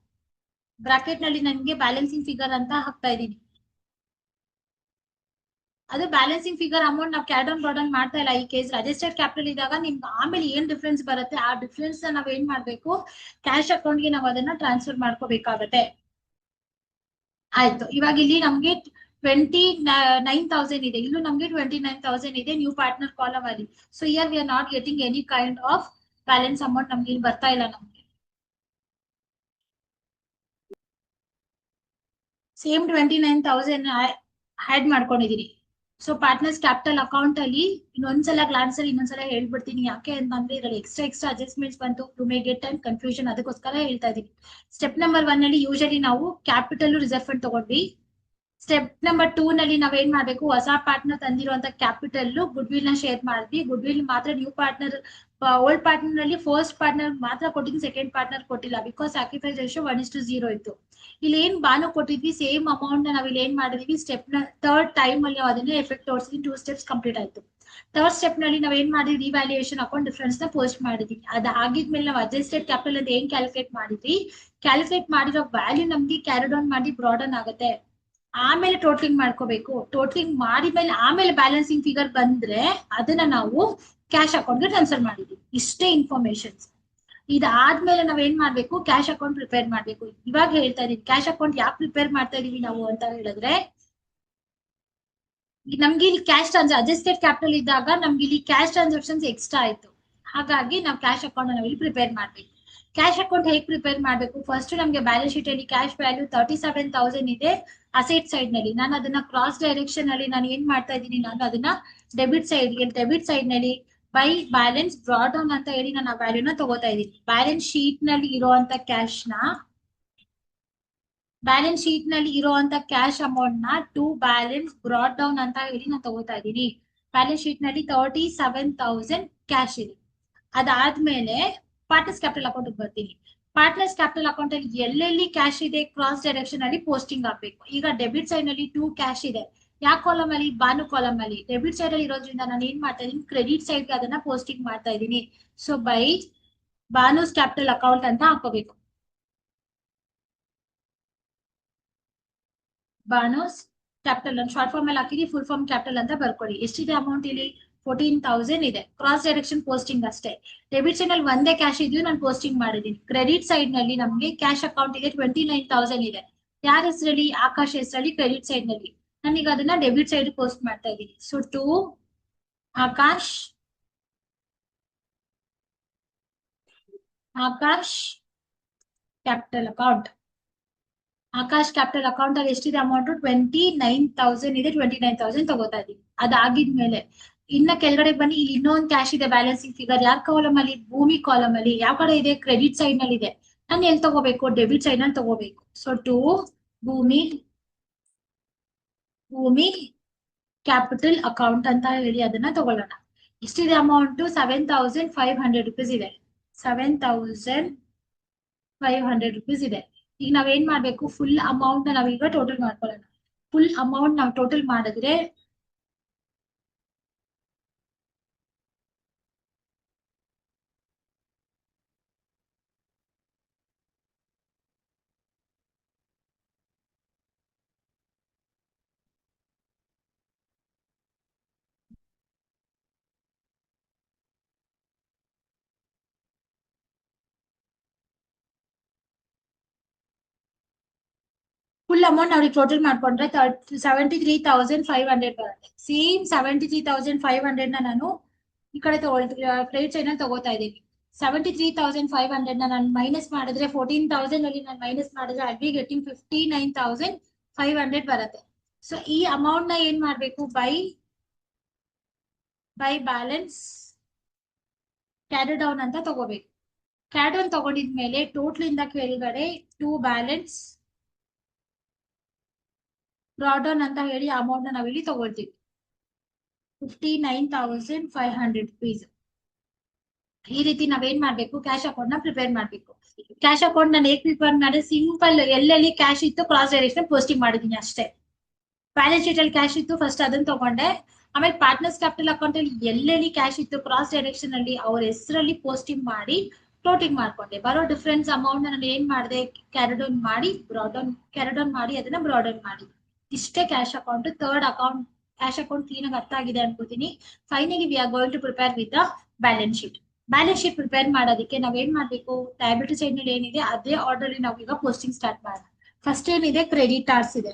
ಬ್ರಾಕೆಟ್ ನಲ್ಲಿ ನನ್ಗೆ ಬ್ಯಾಲೆನ್ಸಿಂಗ್ ಫಿಗರ್ ಅಂತ ಹಾಕ್ತಾ ಇದ್ದೀನಿ. ಅದು ಬ್ಯಾಲೆನ್ಸಿಂಗ್ ಫಿಗರ್ ಅಮೌಂಟ್ ನಾವು ಕ್ಯಾಡ್ ಆನ್ ಬ್ರಾಡ್ ಆನ್ ಮಾಡ್ತಾ ಇಲ್ಲ. ಈ ಕೇಸ್ ರಿಜಿಸ್ಟರ್ಡ್ ಕ್ಯಾಪಿಟಲ್ ಇದ್ದಾಗ ನಿಮ್ಗೆ ಆಮೇಲೆ ಏನ್ ಡಿಫ್ರೆನ್ಸ್ ಬರುತ್ತೆ, ಆ ಡಿಫ್ರೆನ್ಸ್ ನಾವ್ ಏನ್ ಮಾಡ್ಬೇಕು, ಕ್ಯಾಶ್ ಅಕೌಂಟ್ ಗೆ ನಾವು ಅದನ್ನ ಟ್ರಾನ್ಸ್ಫರ್ ಮಾಡ್ಕೋಬೇಕಾಗತ್ತೆ. ಆಯ್ತು, ಇವಾಗ ಇಲ್ಲಿ ನಮ್ಗೆ 29,000 ಇದೆ. ಇಲ್ಲೂ ನಮ್ಗೆ 29,000 ಇದೆ ನ್ಯೂ ಪಾರ್ಟ್ನರ್ ಕಾಲಮ್ ಅಲ್ಲಿ. So here we are not getting any kind of balance amount, ನಮ್ಗೆ ಇಲ್ಲಿ ಬರ್ತಾ ಇಲ್ಲ. ನಮ್ಗೆ ಸೇಮ್ 29,000 ಆಡ್ ಮಾಡ್ಕೊಂಡಿದೀನಿ. ಸೊ ಪಾರ್ಟ್ನರ್ಸ್ ಕ್ಯಾಪಿಟಲ್ ಅಕೌಂಟ್ ಅಲ್ಲಿ ಇನ್ನೊಂದ್ಸಲ ಗ್ಲಾನ್ಸ್ ಅಲ್ಲಿ ಇನ್ನೊಂದ್ಸಲ ಹೇಳ್ಬಿಡ್ತೀನಿ. ಯಾಕೆ ಅಂತಂದ್ರೆ ಇದರಲ್ಲಿ ಎಕ್ಸ್ಟ್ರಾ ಅಡ್ಜಸ್ಟ್ಮೆಂಟ್ಸ್ ಬಂತು, to may get and confusion, ಅದಕ್ಕೋಸ್ಕರ ಹೇಳ್ತಾ ಇದೀನಿ. ಸ್ಟೆಪ್ ನಂಬರ್ 1 ಅಲ್ಲಿ ಯೂಶಲಿ ನಾವು ಕ್ಯಾಪಿಟಲ್ ರಿಸರ್ವ್ ಫಂಡ್ ತಗೊಂಡ್ವಿ. ಸ್ಟೆಪ್ ನಂಬರ್ 2 ನಲ್ಲಿ ನಾವೇನ್ ಮಾಡ್ಬೇಕು, ಹೊಸ ಪಾರ್ಟ್ನರ್ ತಂದಿರುವಂತ ಕ್ಯಾಪಿಟಲ್ ಗುಡ್ ವಿಲ್ ನ ಶೇರ್ ಮಾಡಿದ್ವಿ. ಗುಡ್ ವಿಲ್ ಮಾತ್ರ ನ್ಯೂ ಪಾರ್ಟ್ನರ್, ಓಲ್ಡ್ ಪಾರ್ಟ್ನರ್ ನಲ್ಲಿ ಫಸ್ಟ್ ಪಾರ್ಟ್ನರ್ ಮಾತ್ರ ಕೊಟ್ಟಿದ್ವಿ, ಸೆಕೆಂಡ್ ಪಾರ್ಟ್ನರ್ ಕೊಟ್ಟಿಲ್ಲ. ಬಿಕಾಸ್ ಸ್ಯಾಕ್ರಿಫೈಸ್ ರೇಷಿಯೋ 1:0 ಇತ್ತು. ಇಲ್ಲಿ ಏನ್ ಬಾನು ಕೊಟ್ಟಿದ್ವಿ ಸೇಮ್ ಅಮೌಂಟ್ ನ ನಾವ್ ಇಲ್ಲಿ ಏನ್ ಮಾಡಿದ್ವಿ, ಸ್ಟೆಪ್ ನ ಥರ್ಡ್ ಟೈಮ್ ಅಲ್ಲಿ ನಾವು ಅದನ್ನ ಎಫೆಕ್ಟ್ ತೋರಿಸಿದ್ವಿ. 2 ಸ್ಟೆಪ್ಸ್ ಕಂಪ್ಲೀಟ್ ಆಯ್ತು. ಥರ್ಡ್ ಸ್ಟೆಪ್ ನಲ್ಲಿ ನಾವ್ ಏನ್ ಮಾಡಿದ್ವಿ, ರಿವ್ಯಾಲ್ಯೂಯೇಷನ್ ಅಕೌಂಟ್ ಡಿಫರೆನ್ಸ್ ನ ಪೋಸ್ಟ್ ಮಾಡಿದ್ವಿ. ಅದ್ ಆಗಿದ್ಮೇಲೆ ನಾವು ಅಡ್ಜಸ್ಟೆಡ್ ಕ್ಯಾಪಿಟಲ್ ಅಂತ ಏನ್ ಕ್ಯಾಲ್ಕುಲೇಟ್ ಮಾಡಿದ್ವಿ, ಕ್ಯಾಲ್ಕುಲೇಟ್ ಮಾಡಿರೋ ವ್ಯಾಲ್ಯೂ ನಮ್ಗೆ ಕ್ಯಾರಿಡ್ ಆನ್ ಮಾಡಿ ಬ್ರಾಡನ್ ಆಗುತ್ತೆ. ಆಮೇಲೆ ಟೋಟಲಿಂಗ್ ಮಾಡ್ಕೋಬೇಕು. ಟೋಟಲಿಂಗ್ ಮಾಡಿದ್ಮೇಲೆ ಆಮೇಲೆ ಬ್ಯಾಲೆನ್ಸಿಂಗ್ ಫಿಗರ್ ಬಂದ್ರೆ ಅದನ್ನ ನಾವು ಕ್ಯಾಶ್ ಅಕೌಂಟ್ ಗೆ ಟ್ರಾನ್ಸ್ಫರ್ ಮಾಡಿದ್ವಿ. ಇಷ್ಟೇ ಇನ್ಫಾರ್ಮೇಶನ್ಸ್. ಇದಾದ್ಮೇಲೆ ನಾವ್ ಏನ್ ಮಾಡ್ಬೇಕು, ಕ್ಯಾಶ್ ಅಕೌಂಟ್ ಪ್ರಿಪೇರ್ ಮಾಡ್ಬೇಕು. ಇವಾಗ ಹೇಳ್ತಾ ಇದೀವಿ ಕ್ಯಾಶ್ ಅಕೌಂಟ್ ಯಾಕೆ ಪ್ರಿಪೇರ್ ಮಾಡ್ತಾ ಇದೀವಿ ನಾವು ಅಂತ ಹೇಳಿದ್ರೆ, ನಮ್ಗೆ ಇಲ್ಲಿ ಕ್ಯಾಶ್ ಅಡ್ಜಸ್ಟೆಡ್ ಕ್ಯಾಪಿಟಲ್ ಇದ್ದಾಗ ನಮ್ಗೆ ಇಲ್ಲಿ ಕ್ಯಾಶ್ ಟ್ರಾನ್ಸಾಕ್ಷನ್ಸ್ ಎಕ್ಸ್ಟ್ರಾ ಆಯ್ತು. ಹಾಗಾಗಿ ನಾವು ಕ್ಯಾಶ್ ಅಕೌಂಟ್ ನಾವು ಇಲ್ಲಿ ಪ್ರಿಪೇರ್ ಮಾಡ್ಬೇಕು. ಕ್ಯಾಶ್ ಅಕೌಂಟ್ ಹೇಗೆ ಪ್ರಿಪೇರ್ ಮಾಡ್ಬೇಕು, ಫಸ್ಟ್ ನಮ್ಗೆ ಬ್ಯಾಲೆನ್ಸ್ ಶೀಟ್ ಅಲ್ಲಿ ಕ್ಯಾಶ್ ವ್ಯಾಲ್ಯೂ 37,000 ಇದೆ ಅಸೆಟ್ ಸೈಡ್ ನಲ್ಲಿ. ನಾನು ಅದನ್ನ ಕ್ರಾಸ್ ಡೈರೆಕ್ಷನ್ ಅಲ್ಲಿ ನಾನು ಏನ್ ಮಾಡ್ತಾ ಇದ್ದೀನಿ, ನಾನು ಅದನ್ನ ಡೆಬಿಟ್ ಸೈಡ್ ನಲ್ಲಿ ಬೈ ಬ್ಯಾಲೆನ್ಸ್ ಬ್ರಾಡ್ ಡೌನ್ ಅಂತ ಹೇಳಿ ನಾನು ಆ ವ್ಯಾಲ್ಯೂನ ತಗೋತಾ ಇದ್ದೀನಿ. ಬ್ಯಾಲೆನ್ಸ್ ಶೀಟ್ ನಲ್ಲಿ ಇರುವಂತ ಕ್ಯಾಶ್ ಅಮೌಂಟ್ ನ ಟು ಬ್ಯಾಲೆನ್ಸ್ ಬ್ರಾಡ್ ಡೌನ್ ಅಂತ ಹೇಳಿ ನಾನು ತಗೋತಾ ಇದ್ದೀನಿ. ಬ್ಯಾಲೆನ್ಸ್ ಶೀಟ್ ನಲ್ಲಿ 37,000 ಕ್ಯಾಶ್ ಇದೆ. ಅದಾದ್ಮೇಲೆ ಪಾರ್ಟ್ನರ್ಸ್ ಕ್ಯಾಪಿಟಲ್ ಅಕೌಂಟ್ ಬರ್ತೀನಿ. ಪಾರ್ಟ್ನರ್ಸ್ ಕ್ಯಾಪಿಟಲ್ ಅಕೌಂಟ್ ಅಲ್ಲಿ ಎಲ್ಲೆಲ್ಲಿ ಕ್ಯಾಶ್ ಇದೆ ಕ್ರಾಸ್ ಡೈರೆಕ್ಷನ್ ಅಲ್ಲಿ ಪೋಸ್ಟಿಂಗ್ ಆಗ್ಬೇಕು. ಈಗ ಡೆಬಿಟ್ ಸೈಡ್ ನಲ್ಲಿ 2 ಕ್ಯಾಶ್ ಇದೆ. ಯಾವ ಕಾಲಮ್ ಅಲ್ಲಿ? ಬಾನು ಕಾಲಮ್ ಅಲ್ಲಿ. ಡೆಬಿಟ್ ಸೈಡ್ ಅಲ್ಲಿ ಇರೋದ್ರಿಂದ ನಾನು ಏನ್ ಮಾಡ್ತಾ ಇದೀನಿ, ಕ್ರೆಡಿಟ್ ಸೈಡ್ ಅದನ್ನ ಪೋಸ್ಟಿಂಗ್ ಮಾಡ್ತಾ ಇದೀನಿ. ಸೊ ಬೈ ಬಾನುಸ್ ಕ್ಯಾಪಿಟಲ್ ಅಕೌಂಟ್ ಅಂತ ಹಾಕೋಬೇಕು. ಬಾನೋಸ್ ಕ್ಯಾಪಿಟಲ್ ಅಂತ ಶಾರ್ಟ್ ಫಾರ್ಮ್ ಅಲ್ಲಿ ಹಾಕಿದೀನಿ, ಫುಲ್ ಫಾರ್ಮ್ ಕ್ಯಾಪಿಟಲ್ ಅಂತ ಬರ್ಕೊಳ್ಳಿ. ಎಷ್ಟಿದೆ ಅಮೌಂಟ್ ಇಲ್ಲಿ? 14,000 ಇದೆ. ಕ್ರಾಸ್ ಡೈರೆಕ್ಷನ್ ಪೋಸ್ಟಿಂಗ್ ಅಷ್ಟೇ. ಡೆಬಿಟ್ ಸೈಡ್ ನಲ್ಲಿ ಒಂದೇ ಕ್ಯಾಶ್ ಇದೆಯೋ ನಾನು ಪೋಸ್ಟಿಂಗ್ ಮಾಡಿದೀನಿ. ಕ್ರೆಡಿಟ್ ಸೈಡ್ ನಲ್ಲಿ ನಮಗೆ ಕ್ಯಾಶ್ ಅಕೌಂಟ್ ಇದೆ 29,000 ಇದೆ. ಯಾರ ಹೆಸರಲ್ಲಿ? ಆಕಾಶ್ ಹೆಸರಲ್ಲಿ ಕ್ರೆಡಿಟ್ ಸೈಡ್ ನಲ್ಲಿ. ನಾನೀಗ ಅದನ್ನ ಡೆಬಿಟ್ ಸೈಡ್ ಪೋಸ್ಟ್ ಮಾಡ್ತಾ ಇದ್ದೀನಿ. So to Akash, Akash capital account. Akash capital account ಅಲ್ಲಿ ಎಷ್ಟಿದೆ ಅಮೌಂಟ್? 29,000 ಇದೆ. 29,000 ತಗೋತಾ ಇದೀನಿ. ಅದಾಗಿದ್ಮೇಲೆ ಇನ್ನ ಕೆಳಗಡೆ ಬನ್ನಿ, ಇಲ್ಲಿ ಇನ್ನೊಂದು ಕ್ಯಾಶ್ ಇದೆ ಬ್ಯಾಲೆನ್ಸಿಂಗ್ ಫಿಗರ್. ಯಾರ್ ಕಾಲಮ್ ಅಲ್ಲಿ? ಭೂಮಿ ಕಾಲಮ್ ಅಲ್ಲಿ. ಯಾವ ಕಡೆ ಇದೆ? ಕ್ರೆಡಿಟ್ ಸೈಡ್ ನಲ್ಲಿ ಇದೆ. ನಾನು ಎಲ್ಲಿ ತಗೋಬೇಕು? ಡೆಬಿಟ್ ಸೈಡ್ ನಲ್ಲಿ ತಗೋಬೇಕು. ಸೊ ಟು ಭೂಮಿ, ಭೂಮಿ ಕ್ಯಾಪಿಟಲ್ ಅಕೌಂಟ್ ಅಂತ ಹೇಳಿ ಅದನ್ನ ತಗೊಳ್ಳೋಣ. ಎಷ್ಟಿದೆ ಅಮೌಂಟ್? 7,500 ರುಪೀಸ್ ಇದೆ. 7,500 ರುಪೀಸ್ ಇದೆ. ಈಗ ನಾವೇನ್ ಮಾಡ್ಬೇಕು? ಫುಲ್ ಅಮೌಂಟ್ ನಾವೀಗ ಟೋಟಲ್ ಮಾಡ್ಕೊಳ್ಳೋಣ. ಫುಲ್ ಅಮೌಂಟ್ ನಾವು ಟೋಟಲ್ ಮಾಡಿದ್ರೆ ಫುಲ್ ಅಮೌಂಟ್ ಅವ್ರಿಗೆ ಟೋಟಲ್ ಮಾಡ್ಕೊಂಡ್ರೆ 73,500 ಬರುತ್ತೆ. ಸೇಮ್ 73,500 ನಾನು ಈ ಕಡೆ ಕ್ರೆಡಿಟ್ ಸೈಡ್ ನಲ್ಲಿ ತಗೋತಾ ಇದ್ದೀನಿ. 73,500 ನಾನು ಮೈನಸ್ ಮಾಡಿದ್ರೆ 14,000 ಅಲ್ಲಿ ನಾನು ಮೈನಸ್ ಮಾಡಿದ್ರೆ ಐ ಬಿ ಗೆಟಿಂಗ್ 59,500 ಬರುತ್ತೆ. ಸೊ ಈ ಅಮೌಂಟ್ ನ ಏನ್ ಮಾಡ್ಬೇಕು? ಬೈ ಬ್ಯಾಲೆನ್ಸ್ ಕ್ಯಾರಿ ಡೌನ್ ಅಂತ ತಗೋಬೇಕು. ಕ್ಯಾರಿ ಡೌನ್ ತಗೊಂಡಿದ್ಮೇಲೆ ಟೋಟಲ್ ಇಂದ ಕೆಳಗಡೆ ಟು ಬ್ಯಾಲೆನ್ಸ್ ಬ್ರಾಡನ್ ಅಂತ ಹೇಳಿ ಅಮೌಂಟ್ ನಾವ್ ಇಲ್ಲಿ ತಗೊಳ್ತೀವಿ. 59,500 ರುಪೀಸ್. ಈ ರೀತಿ ನಾವೇನ್ ಮಾಡ್ಬೇಕು? ಕ್ಯಾಶ್ ಅಕೌಂಟ್ ನ ಪ್ರಿಪೇರ್ ಮಾಡ್ಬೇಕು. ಕ್ಯಾಶ್ ಅಕೌಂಟ್ ನಾನು ಹೇಗೆ ಪ್ರಿಪೇರ್ ಮಾಡಿದ್ರೆ, ಸಿಂಪಲ್ ಎಲ್ಲೆಲ್ಲಿ ಕ್ಯಾಶ್ ಇತ್ತು ಕ್ರಾಸ್ ಡೈರೆಕ್ಷನ್ ಪೋಸ್ಟಿಂಗ್ ಮಾಡಿದೀನಿ ಅಷ್ಟೇ. ಬ್ಯಾಲೆನ್ಸ್ ಶೀಟ್ ಅಲ್ಲಿ ಕ್ಯಾಶ್ ಇತ್ತು, ಫಸ್ಟ್ ಅದನ್ನ ತಗೊಂಡೆ. ಆಮೇಲೆ ಪಾರ್ಟ್ನರ್ಸ್ ಕ್ಯಾಪಿಟಲ್ ಅಕೌಂಟ್ ಅಲ್ಲಿ ಎಲ್ಲೆಲ್ಲಿ ಕ್ಯಾಶ್ ಇತ್ತು ಕ್ರಾಸ್ ಡೈರೆಕ್ಷನ್ ಅಲ್ಲಿ ಅವ್ರ ಹೆಸರಲ್ಲಿ ಪೋಸ್ಟಿಂಗ್ ಮಾಡಿ ಫ್ಲೋಟಿಂಗ್ ಮಾಡ್ಕೊಂಡೆ. ಬರೋ ಡಿಫರೆನ್ಸ್ ಅಮೌಂಟ್ ನಾನು ಏನ್ ಮಾಡಿದೆ? ಕ್ಯಾರಿಡೌನ್ ಮಾಡಿ ಕ್ಯಾರಿಡೌನ್ ಮಾಡಿ ಅದನ್ನ ಬ್ರಾಡನ್ ಮಾಡಿ. ಇಷ್ಟೇ cash account. Third account cash account clean ಆಗಿ ಅರ್ಥ ಆಗಿದೆ ಅನ್ಕೋತೀನಿ. Finally we are going to prepare with the balance sheet. Balance sheet prepare ಮಾಡೋದಕ್ಕೆ ನಾವೇನ್ ಮಾಡ್ಬೇಕು? ಲಯಬಿಲಿಟಿ ಸೈಡ್ ನಲ್ಲಿ ಏನಿದೆ ಅದೇ ಆರ್ಡರ್ ನಾವು ಈಗ ಪೋಸ್ಟಿಂಗ್ ಸ್ಟಾರ್ಟ್ ಮಾಡೋಣ. ಫಸ್ಟ್ ಏನಿದೆ? ಕ್ರೆಡಿಟಾರ್ಸ್ ಇದೆ.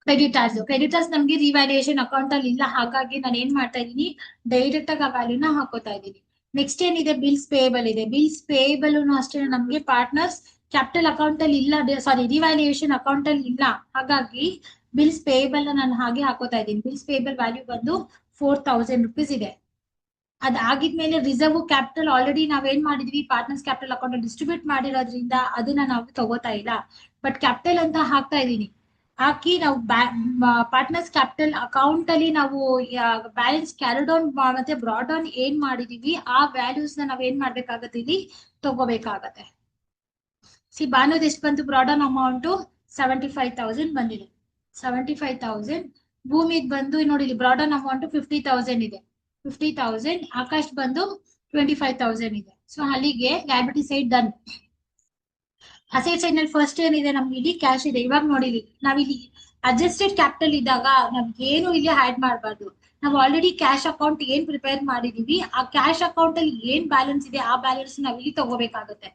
ಕ್ರೆಡಿಟರ್ಸ್ ನಮ್ಗೆ ರಿವ್ಯಾಲ್ಯೂಯೇಷನ್ ಅಕೌಂಟ್ ಅಲ್ಲಿ ಇಲ್ಲ, ಹಾಗಾಗಿ ನಾನು ಏನ್ ಮಾಡ್ತಾ ಇದ್ದೀನಿ? ಡೈರೆಕ್ಟ್ ಆಗಿ ಆ ವ್ಯಾಲ್ಯೂನ ಹಾಕೋತಾ ಇದ್ದೀನಿ. ನೆಕ್ಸ್ಟ್ ಏನಿದೆ? ಬಿಲ್ಸ್ ಪೇಯಬಲ್ ಇದೆ. ಬಿಲ್ಸ್ ಪೇಯಬಲ್ ಅಷ್ಟೇ ನಮ್ಗೆ ಪಾರ್ಟ್ನರ್ಸ್ ಕ್ಯಾಪಿಟಲ್ ಅಕೌಂಟ್ ಅಲ್ಲಿ ಇಲ್ಲ, ಸಾರಿ ರಿವ್ಯಾಲ್ಯೂಯೇಷನ್ ಅಕೌಂಟ್ ಅಲ್ಲಿ ಇಲ್ಲ, ಹಾಗಾಗಿ ಬಿಲ್ಸ್ ಪೇಯಬಲ್ ನಾನು ಹಾಗೆ ಹಾಕೋತಾ ಇದ್ದೀನಿ. ಬಿಲ್ಸ್ ಪೇಯಬಲ್ ವ್ಯಾಲ್ಯೂ ಬಂದು 4,000 ರುಪೀಸ್ ಇದೆ. ಅದಾಗಿದ್ಮೇಲೆ ರಿಸರ್ವ್ ಕ್ಯಾಪಿಟಲ್ ಆಲ್ರೆಡಿ ನಾವೇನ್ ಮಾಡಿದ್ವಿ? ಪಾರ್ಟ್ನರ್ಸ್ ಕ್ಯಾಪಿಟಲ್ ಅಕೌಂಟ್ ಡಿಸ್ಟ್ರಿಬ್ಯೂಟ್ ಮಾಡಿರೋದ್ರಿಂದ ಅದನ್ನ ನಾವು ತಗೋತಾ ಇಲ್ಲ, ಬಟ್ ಕ್ಯಾಪಿಟಲ್ ಅಂತ ಹಾಕ್ತಾ ಇದೀನಿ. ಹಾಕಿ ನಾವು ಪಾರ್ಟ್ನರ್ಸ್ ಕ್ಯಾಪಿಟಲ್ ಅಕೌಂಟ್ ಅಲ್ಲಿ ನಾವು ಬ್ಯಾಲೆನ್ಸ್ ಕ್ಯಾರಿಡೌನ್ ಮತ್ತೆ ಬ್ರಾಡ್ ಆನ್ ಏನ್ ಮಾಡಿದೀವಿ ಆ ವ್ಯಾಲ್ಯೂಸ್ ನ ನಾವ್ ಏನ್ ಮಾಡ್ಬೇಕಾಗತ್ತೆ? ಇಲ್ಲಿ ತಗೋಬೇಕಾಗತ್ತೆ. ಬಾನೋದ್ ಎಷ್ಟು ಬಂತು? ಬ್ರಾಡ್ ಆನ್ ಅಮೌಂಟ್ 75,000 ಬಂದಿದೆ. 75,000. ಭೂಮಿದ್ ಬಂದು ನೋಡಿ, ಇಲ್ಲಿ ಬ್ರಾಡ್ ಆನ್ ಅಮೌಂಟ್ 50,000 ಇದೆ. 50,000. ಆಕಾಶ್ ಬಂದು 25,000 ಇದೆ. ಸೊ ಅಲ್ಲಿಗೆ liability side done. Asset side ನಲ್ಲಿ ಫಸ್ಟ್ ಏನಿದೆ? ನಮ್ಗೆ ಇಲ್ಲಿ ಕ್ಯಾಶ್ ಇದೆ. ಇವಾಗ ನೋಡಿಲಿ ನಾವಿಲ್ಲಿ ಅಡ್ಜಸ್ಟೆಡ್ ಕ್ಯಾಪಿಟಲ್ ಇದ್ದಾಗ ನಮ್ಗೆ ಏನು ಇಲ್ಲಿ ಆಡ್ ಮಾಡಬಾರ್ದು. ನಾವು ಆಲ್ರೆಡಿ ಕ್ಯಾಶ್ ಅಕೌಂಟ್ ಏನ್ ಪ್ರಿಪೇರ್ ಮಾಡಿದೀವಿ ಆ ಕ್ಯಾಶ್ ಅಕೌಂಟ್ ಅಲ್ಲಿ ಏನ್ ಬ್ಯಾಲೆನ್ಸ್ ಇದೆ ಆ ಬ್ಯಾಲೆನ್ಸ್ ನಾವ್ ಇಲ್ಲಿ ತಗೋಬೇಕಾಗುತ್ತೆ.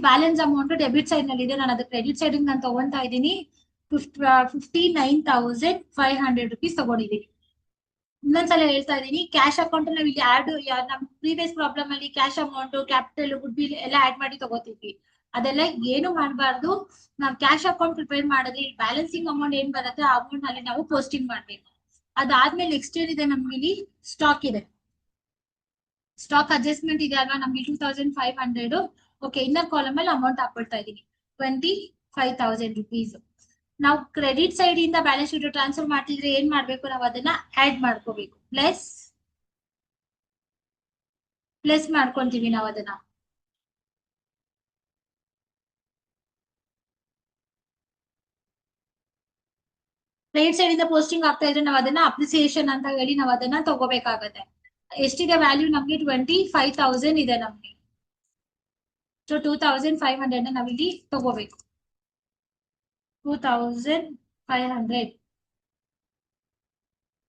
ಬ್ಯಾಲೆನ್ಸ್ ಅಮೌಂಟ್ ಡೆಬಿಟ್ ಸೈಡ್ ನಲ್ಲಿ ಇದೆ, ನಾನು ಅದು ಕ್ರೆಡಿಟ್ ಸೈಡ್ ನಾನು ತಗೊಂತಾ ಇದ್ದೀನಿ. 59,500 ರುಪೀಸ್ ತಗೊಂಡಿದ್ದೀನಿ. ಇನ್ನೊಂದ್ಸಲ ಹೇಳ್ತಾ ಇದೀನಿ, ಕ್ಯಾಶ್ ಅಕೌಂಟ್ ನಾವ್ ಇಲ್ಲಿ ಆಡ್ ನಮ್ ಪ್ರೀವಿಯಸ್ ಪ್ರಾಬ್ಲಮ್ ಅಲ್ಲಿ cash amount, capital, good will ಎಲ್ಲ ಆಡ್ ಮಾಡಿ ತಗೋತಿದ್ವಿ. ಅದೆಲ್ಲ ಏನು ಮಾಡಬಾರ್ದು. ನಾವು ಕ್ಯಾಶ್ ಅಕೌಂಟ್ ಪ್ರಿಪೇರ್ ಮಾಡಿದ್ರೆ ಬ್ಯಾಲೆನ್ಸಿಂಗ್ ಅಮೌಂಟ್ ಏನ್ ಬರುತ್ತೆ ಆ ಅಮೌಂಟ್ ಅಲ್ಲಿ ನಾವು ಪೋಸ್ಟಿಂಗ್ ಮಾಡ್ಬೇಕು. ಅದಾದ್ಮೇಲೆ ನೆಕ್ಸ್ಟ್ ಏನಿದೆ? ನಮ್ಗೆ ಇಲ್ಲಿ ಸ್ಟಾಕ್ ಇದೆ. ಸ್ಟಾಕ್ ಅಡ್ಜಸ್ಟ್ಮೆಂಟ್ ಇದೆ ಅಲ್ವಾ? ನಮ್ಗೆ 2,500. ಓಕೆ, ಇನ್ನರ್ ಕಾಲಮ್ ಅಲ್ಲಿ ಅಮೌಂಟ್ ಹಾಕೊಳ್ತಾ ಇದೀನಿ 25,000 ರುಪೀಸ್. ನಾವು ಕ್ರೆಡಿಟ್ ಸೈಡ್ ಇಂದ ಬ್ಯಾಲೆನ್ಸ್ ಶೀಟ್ ಟ್ರಾನ್ಸ್ಫರ್ ಮಾಡ್ತಿದ್ರೆ ಏನ್ ಮಾಡ್ಬೇಕು? ನಾವು ಅದನ್ನ ಆಡ್ ಮಾಡ್ಕೋಬೇಕು. ಪ್ಲಸ್ ಮಾಡ್ಕೊಂತೀವಿ ನಾವು ಅದನ್ನ. ರೈಟ್ ಸೈಡ್ ಇಂದ ಪೋಸ್ಟಿಂಗ್ ಆಗ್ತಾ ಇದ್ರೆ ನಾವು ಅದನ್ನ ಅಪ್ರಿಸಿಯೇಷನ್ ಅಂತ ಹೇಳಿ ನಾವು ಅದನ್ನ ತಗೋಬೇಕಾಗತ್ತೆ. ಎಷ್ಟಿದೆ ವ್ಯಾಲ್ಯೂ ನಮ್ಗೆ 25,000 ಇದೆ ನಮ್ಗೆ. ಸೊ 2,500 ನಾವಿಲ್ಲಿ ತಗೋಬೇಕು. 2,500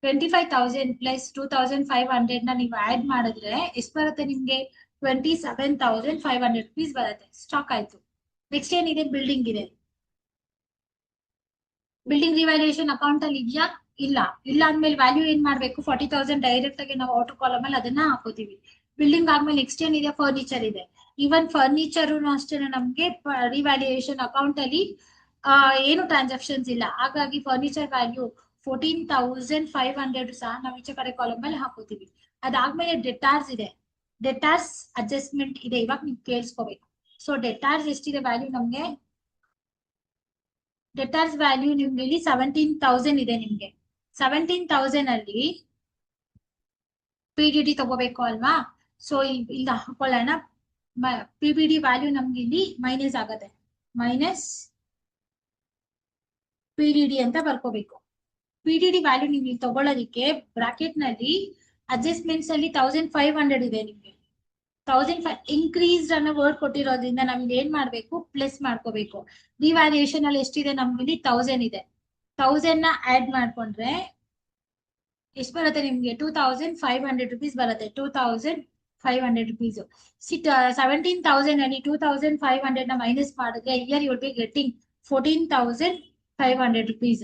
25,000 ಪ್ಲಸ್ 2,500 ನೀವು ಆಡ್ ಮಾಡಿದ್ರೆ ಎಷ್ಟು ಬರುತ್ತೆ ನಿಮ್ಗೆ? 27,500 rupees ಬರುತ್ತೆ. ಸ್ಟಾಕ್ ಆಯ್ತು. ನೆಕ್ಸ್ಟ್ ಏನಿದೆ? ಬಿಲ್ಡಿಂಗ್ ಇದೆ. ಬಿಲ್ಡಿಂಗ್ ರಿವ್ಯಾಲ್ಯೂಯೇಷನ್ ಅಕೌಂಟ್ ಅಲ್ಲಿ ಇದೆಯಾ? ಇಲ್ಲ. ಇಲ್ಲ ಅಂದ್ಮೇಲೆ ವ್ಯಾಲ್ಯೂ ಏನ್ ಮಾಡ್ಬೇಕು? 40,000 ಡೈರೆಕ್ಟ್ ಆಗಿ ನಾವು ಔಟರ್ ಕಾಲಮ್ ಅಲ್ಲಿ ಅದನ್ನ ಹಾಕೋತೀವಿ. ಬಿಲ್ಡಿಂಗ್ ಆದ್ಮೇಲೆ ನೆಕ್ಸ್ಟ್ ಏನಿದೆ? ಫರ್ನಿಚರ್ ಇದೆ. ಈವನ್ ಫರ್ನಿಚರ್ ಅಷ್ಟೇ ನಮ್ಗೆ ರಿವ್ಯಾಲ್ಯೂಯೇಷನ್ ಅಕೌಂಟ್ ಅಲ್ಲಿ ಏನು ಟ್ರಾನ್ಸಾಕ್ಷನ್ಸ್ ಇಲ್ಲ. ಹಾಗಾಗಿ ಫರ್ನಿಚರ್ ವ್ಯಾಲ್ಯೂ 14,500 ಸಹ ನಾವು ಈಚೆ ಕಡೆ ಕಾಲಮ್ ಅಲ್ಲಿ ಹಾಕೋತೀವಿ. ಅದಾದ್ಮೇಲೆ ಡೆಟಾರ್ಸ್ ಇದೆ. ಡೆಟಾರ್ಸ್ ಅಡ್ಜಸ್ಟ್ಮೆಂಟ್ ಇದೆ. ಇವಾಗ ನೀವು ಕೇಳಿಸ್ಕೋಬೇಕು. ಸೊ ಡೆಟಾರ್ಸ್ ಎಷ್ಟಿದೆ ವ್ಯಾಲ್ಯೂ ನಮ್ಗೆ? ಡೆಟಾರ್ಸ್ ವ್ಯಾಲ್ಯೂ ನಿಮ್ಗೆ ಇಲ್ಲಿ 17,000 ಇದೆ ನಿಮ್ಗೆ. 17,000 ಅಲ್ಲಿ PDD ತಗೋಬೇಕು ಅಲ್ವಾ? ಸೊ ಈಗ ಹಾಕೊಳ್ಳೋಣ. PBD ವ್ಯಾಲ್ಯೂ ನಮ್ಗೆ ಇಲ್ಲಿ ಮೈನಸ್ ಆಗತ್ತೆ. ಮೈನಸ್ PDD ಅಂತ ಬರ್ಕೋಬೇಕು. PDD ವ್ಯಾಲ್ಯೂ ನೀವು ಇಲ್ಲಿ ತಗೊಳ್ಳೋದಿಕ್ಕೆ ಬ್ರಾಕೆಟ್ ನಲ್ಲಿ ಅಡ್ಜಸ್ಟ್ಮೆಂಟ್ಸ್ ಅಲ್ಲಿ 1,500 ಇದೆ ನಿಮ್ಗೆ. 1,500 ಇನ್ಕ್ರೀಸ್ ಅನ್ನೋ ವರ್ಡ್ ಕೊಟ್ಟಿರೋದ್ರಿಂದ ನಮ್ಗೆ ಏನ್ ಮಾಡ್ಬೇಕು? ಪ್ಲಸ್ ಮಾಡ್ಕೋಬೇಕು. ರಿವ್ಯಾಲ್ಯೂಯೇಷನ್ ಅಲ್ಲಿ ಎಷ್ಟಿದೆ? ನಮ್ಗೆ ಇಲ್ಲಿ 1,000 ಇದೆ. 1,000 ನ ಆಡ್ ಮಾಡ್ಕೊಂಡ್ರೆ ಎಷ್ಟು ಬರುತ್ತೆ ನಿಮ್ಗೆ? 2,500 rupees ಬರುತ್ತೆ. 2,500 rupees. 17,000 ಅಲ್ಲಿ 2,500 ನ ಮೈನಸ್ ಮಾಡಿದ್ರೆ here you will be getting 14,500 rupees.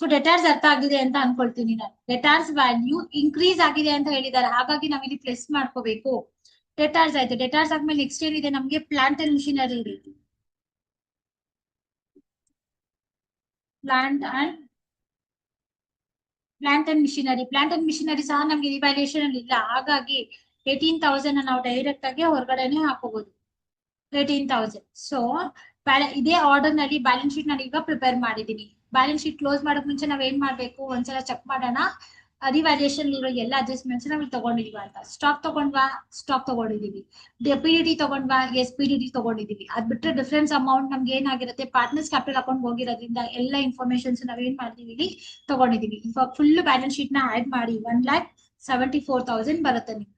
So debtors ಅರ್ಥ ಆಗಿದೆ ಅಂತ ಅನ್ಕೊಳ್ತೀನಿ ನಾನು. ಡೆಟಾರ್ಸ್ ವ್ಯಾಲ್ಯೂ ಇನ್ಕ್ರೀಸ್ ಆಗಿದೆ ಅಂತ ಹೇಳಿದ್ದಾರೆ, ಹಾಗಾಗಿ ನಾವ್ ಇಲ್ಲಿ ಪ್ಲಸ್ ಮಾಡ್ಕೋಬೇಕು. ಡೆಟಾರ್ಸ್ ಆಯ್ತು. ಡೆಟಾರ್ಸ್ ಆದ್ಮೇಲೆ ನೆಕ್ಸ್ಟ್ ಏನಿದೆ ನಮ್ಗೆ? ಪ್ಲಾಂಟ್ ಅಂಡ್ ಮಿಷಿನರಿ ಇದೆ. ಪ್ಲಾಂಟ್ ಅಂಡ್ ಮಿಷಿನರಿ ಸಹ ನಮ್ಗೆ ರಿವ್ಯಾಲ್ಯೂಯೇಷನ್ ಅಲ್ಲಿ ಇಲ್ಲ. ಹಾಗಾಗಿ 18,000 ನಾವು ಡೈರೆಕ್ಟ್ ಆಗಿ ಹೊರಗಡೆನೆ ಹಾಕೋಬಹುದು. 18,000. ಸೊ ಇದೇ ಆರ್ಡರ್ ನಲ್ಲಿ ಬ್ಯಾಲೆನ್ಸ್ ಶೀಟ್ ನಾನು ಈಗ ಪ್ರಿಪೇರ್ ಮಾಡಿದೀನಿ. ಬ್ಯಾಲೆನ್ಸ್ ಶೀಟ್ ಕ್ಲೋಸ್ ಮಾಡೋಕ್ ಮುಂಚೆ ನಾವ್ ಏನ್ ಮಾಡ್ಬೇಕು? ಒಂದ್ಸಲ ಚೆಕ್ ಮಾಡೋಣ ರಿವ್ಯಾಲ್ಯೂಯೇಷನ್ ಇರೋ ಎಲ್ಲ ಅಡ್ಜಸ್ಟ್ಮೆಂಟ್ಸ್ ನಾವ್ ತಗೊಂಡಿದೀವ ಅಂತ. ಸ್ಟಾಕ್ ತಗೊಂಡ್ವಾ? ಸ್ಟಾಕ್ ತಗೊಂಡಿದೀವಿ. PDD ತಗೊಂಡ್ವಾ? ಎಸ್ PDD ತಗೊಂಡಿದೀವಿ. ಅದ್ ಬಿಟ್ರೆ ಡಿಫರೆನ್ಸ್ ಅಮೌಂಟ್ ನಮ್ಗೆ ಏನಾಗಿರುತ್ತೆ? ಪಾರ್ಟ್ನರ್ಸ್ ಕ್ಯಾಪಿಟಲ್ ಅಕೌಂಟ್ ಹೋಗಿರೋದ್ರಿಂದ ಎಲ್ಲ ಇನ್ಫಾರ್ಮೇಶನ್ಸ್ ನಾವ್ ಏನ್ ಮಾಡ್ತೀವಿ? ಇಲ್ಲಿ ತಗೊಂಡಿದೀವಿ. ಇವಾಗ ಫುಲ್ ಬ್ಯಾಲೆನ್ಸ್ ಶೀಟ್ ನ ಆಡ್ ಮಾಡಿ 1,74,000 ಬರುತ್ತೆ ನಿಮ್ಗೆ.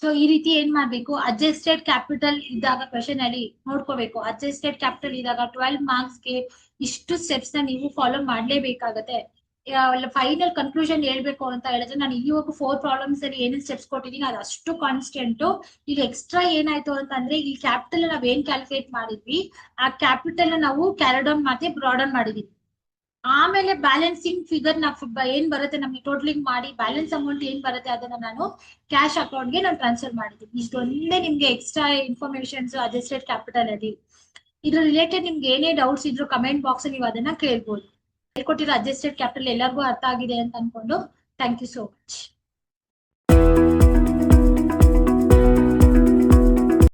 ಸೊ ಈ ರೀತಿ ಏನ್ ಮಾಡ್ಬೇಕು? ಅಡ್ಜಸ್ಟೆಡ್ ಕ್ಯಾಪಿಟಲ್ ಇದ್ದಾಗ ಕ್ವೆಶನ್ ಅಲ್ಲಿ ನೋಡ್ಕೋಬೇಕು. ಅಡ್ಜಸ್ಟೆಡ್ ಕ್ಯಾಪಿಟಲ್ ಇದ್ದಾಗ 12 ಮಾರ್ಕ್ಸ್ ಗೆ ಇಷ್ಟು ಸ್ಟೆಪ್ಸ್ ನ ನೀವು ಫಾಲೋ ಮಾಡ್ಲೇಬೇಕಾಗತ್ತೆ. ಫೈನಲ್ ಕನ್ಕ್ಲೂಷನ್ ಹೇಳ್ಬೇಕು ಅಂತ ಹೇಳಿದ್ರೆ ನಾನು ಇಲ್ಲಿವರೆಗೂ 4 ಪ್ರಾಬ್ಲಮ್ಸ್ ಅಲ್ಲಿ ಏನೇನ್ ಸ್ಟೆಪ್ಸ್ ಕೊಟ್ಟಿದ್ದೀನಿ ಅದು ಅಷ್ಟು ಕಾನ್ಸ್ಟೆಂಟ್. ಈಗ ಎಕ್ಸ್ಟ್ರಾ ಏನಾಯ್ತು ಅಂತಂದ್ರೆ ಈ ಕ್ಯಾಪಿಟಲ್ ನಾವ್ ಏನ್ ಕ್ಯಾಲ್ಕುಲೇಟ್ ಮಾಡಿದ್ವಿ ಆ ಕ್ಯಾಪಿಟಲ್ ನಾವು ಕ್ಯಾರಿಡೌನ್ ಮತ್ತೆ ಬ್ರಾಡನ್ ಮಾಡಿದೀವಿ. ಆಮೇಲೆ ಬ್ಯಾಲೆನ್ಸಿಂಗ್ ಫಿಗರ್ ಏನ್ ಬರುತ್ತೆ ನಮ್ಗೆ ಟೋಟಲಿಂಗ್ ಮಾಡಿ ಬ್ಯಾಲೆನ್ಸ್ ಅಮೌಂಟ್ ಏನ್ ಬರುತ್ತೆ ಅದನ್ನ ನಾನು ಕ್ಯಾಶ್ ಅಕೌಂಟ್ ಗೆ ನಾನು ಟ್ರಾನ್ಸ್ಫರ್ ಮಾಡಿದ್ದೀನಿ. ಇಷ್ಟೊಂದೇ ನಿಮ್ಗೆ ಎಕ್ಸ್ಟ್ರಾ ಇನ್ಫಾರ್ಮೇಶನ್ಸ್ ಅಡ್ಜಸ್ಟೆಡ್ ಕ್ಯಾಪಿಟಲ್ ಅಲ್ಲಿ. ಇದ್ರ ರಿಲೇಟೆಡ್ ನಿಮ್ಗೆ ಏನೇ ಡೌಟ್ಸ್ ಇದ್ರು ಕಮೆಂಟ್ ಬಾಕ್ಸ್ ಅಲ್ಲಿ ನೀವು ಅದನ್ನ ಕೇಳ್ಬೋದು. ಹೇಳ್ಕೊಟ್ಟಿರೋ ಅಡ್ಜಸ್ಟೆಡ್ ಕ್ಯಾಪಿಟಲ್ ಎಲ್ಲರಿಗೂ ಅರ್ಥ ಆಗಿದೆ ಅಂತ ಅನ್ಕೊಂಡು ಥ್ಯಾಂಕ್ ಯು ಸೋ ಮಚ್.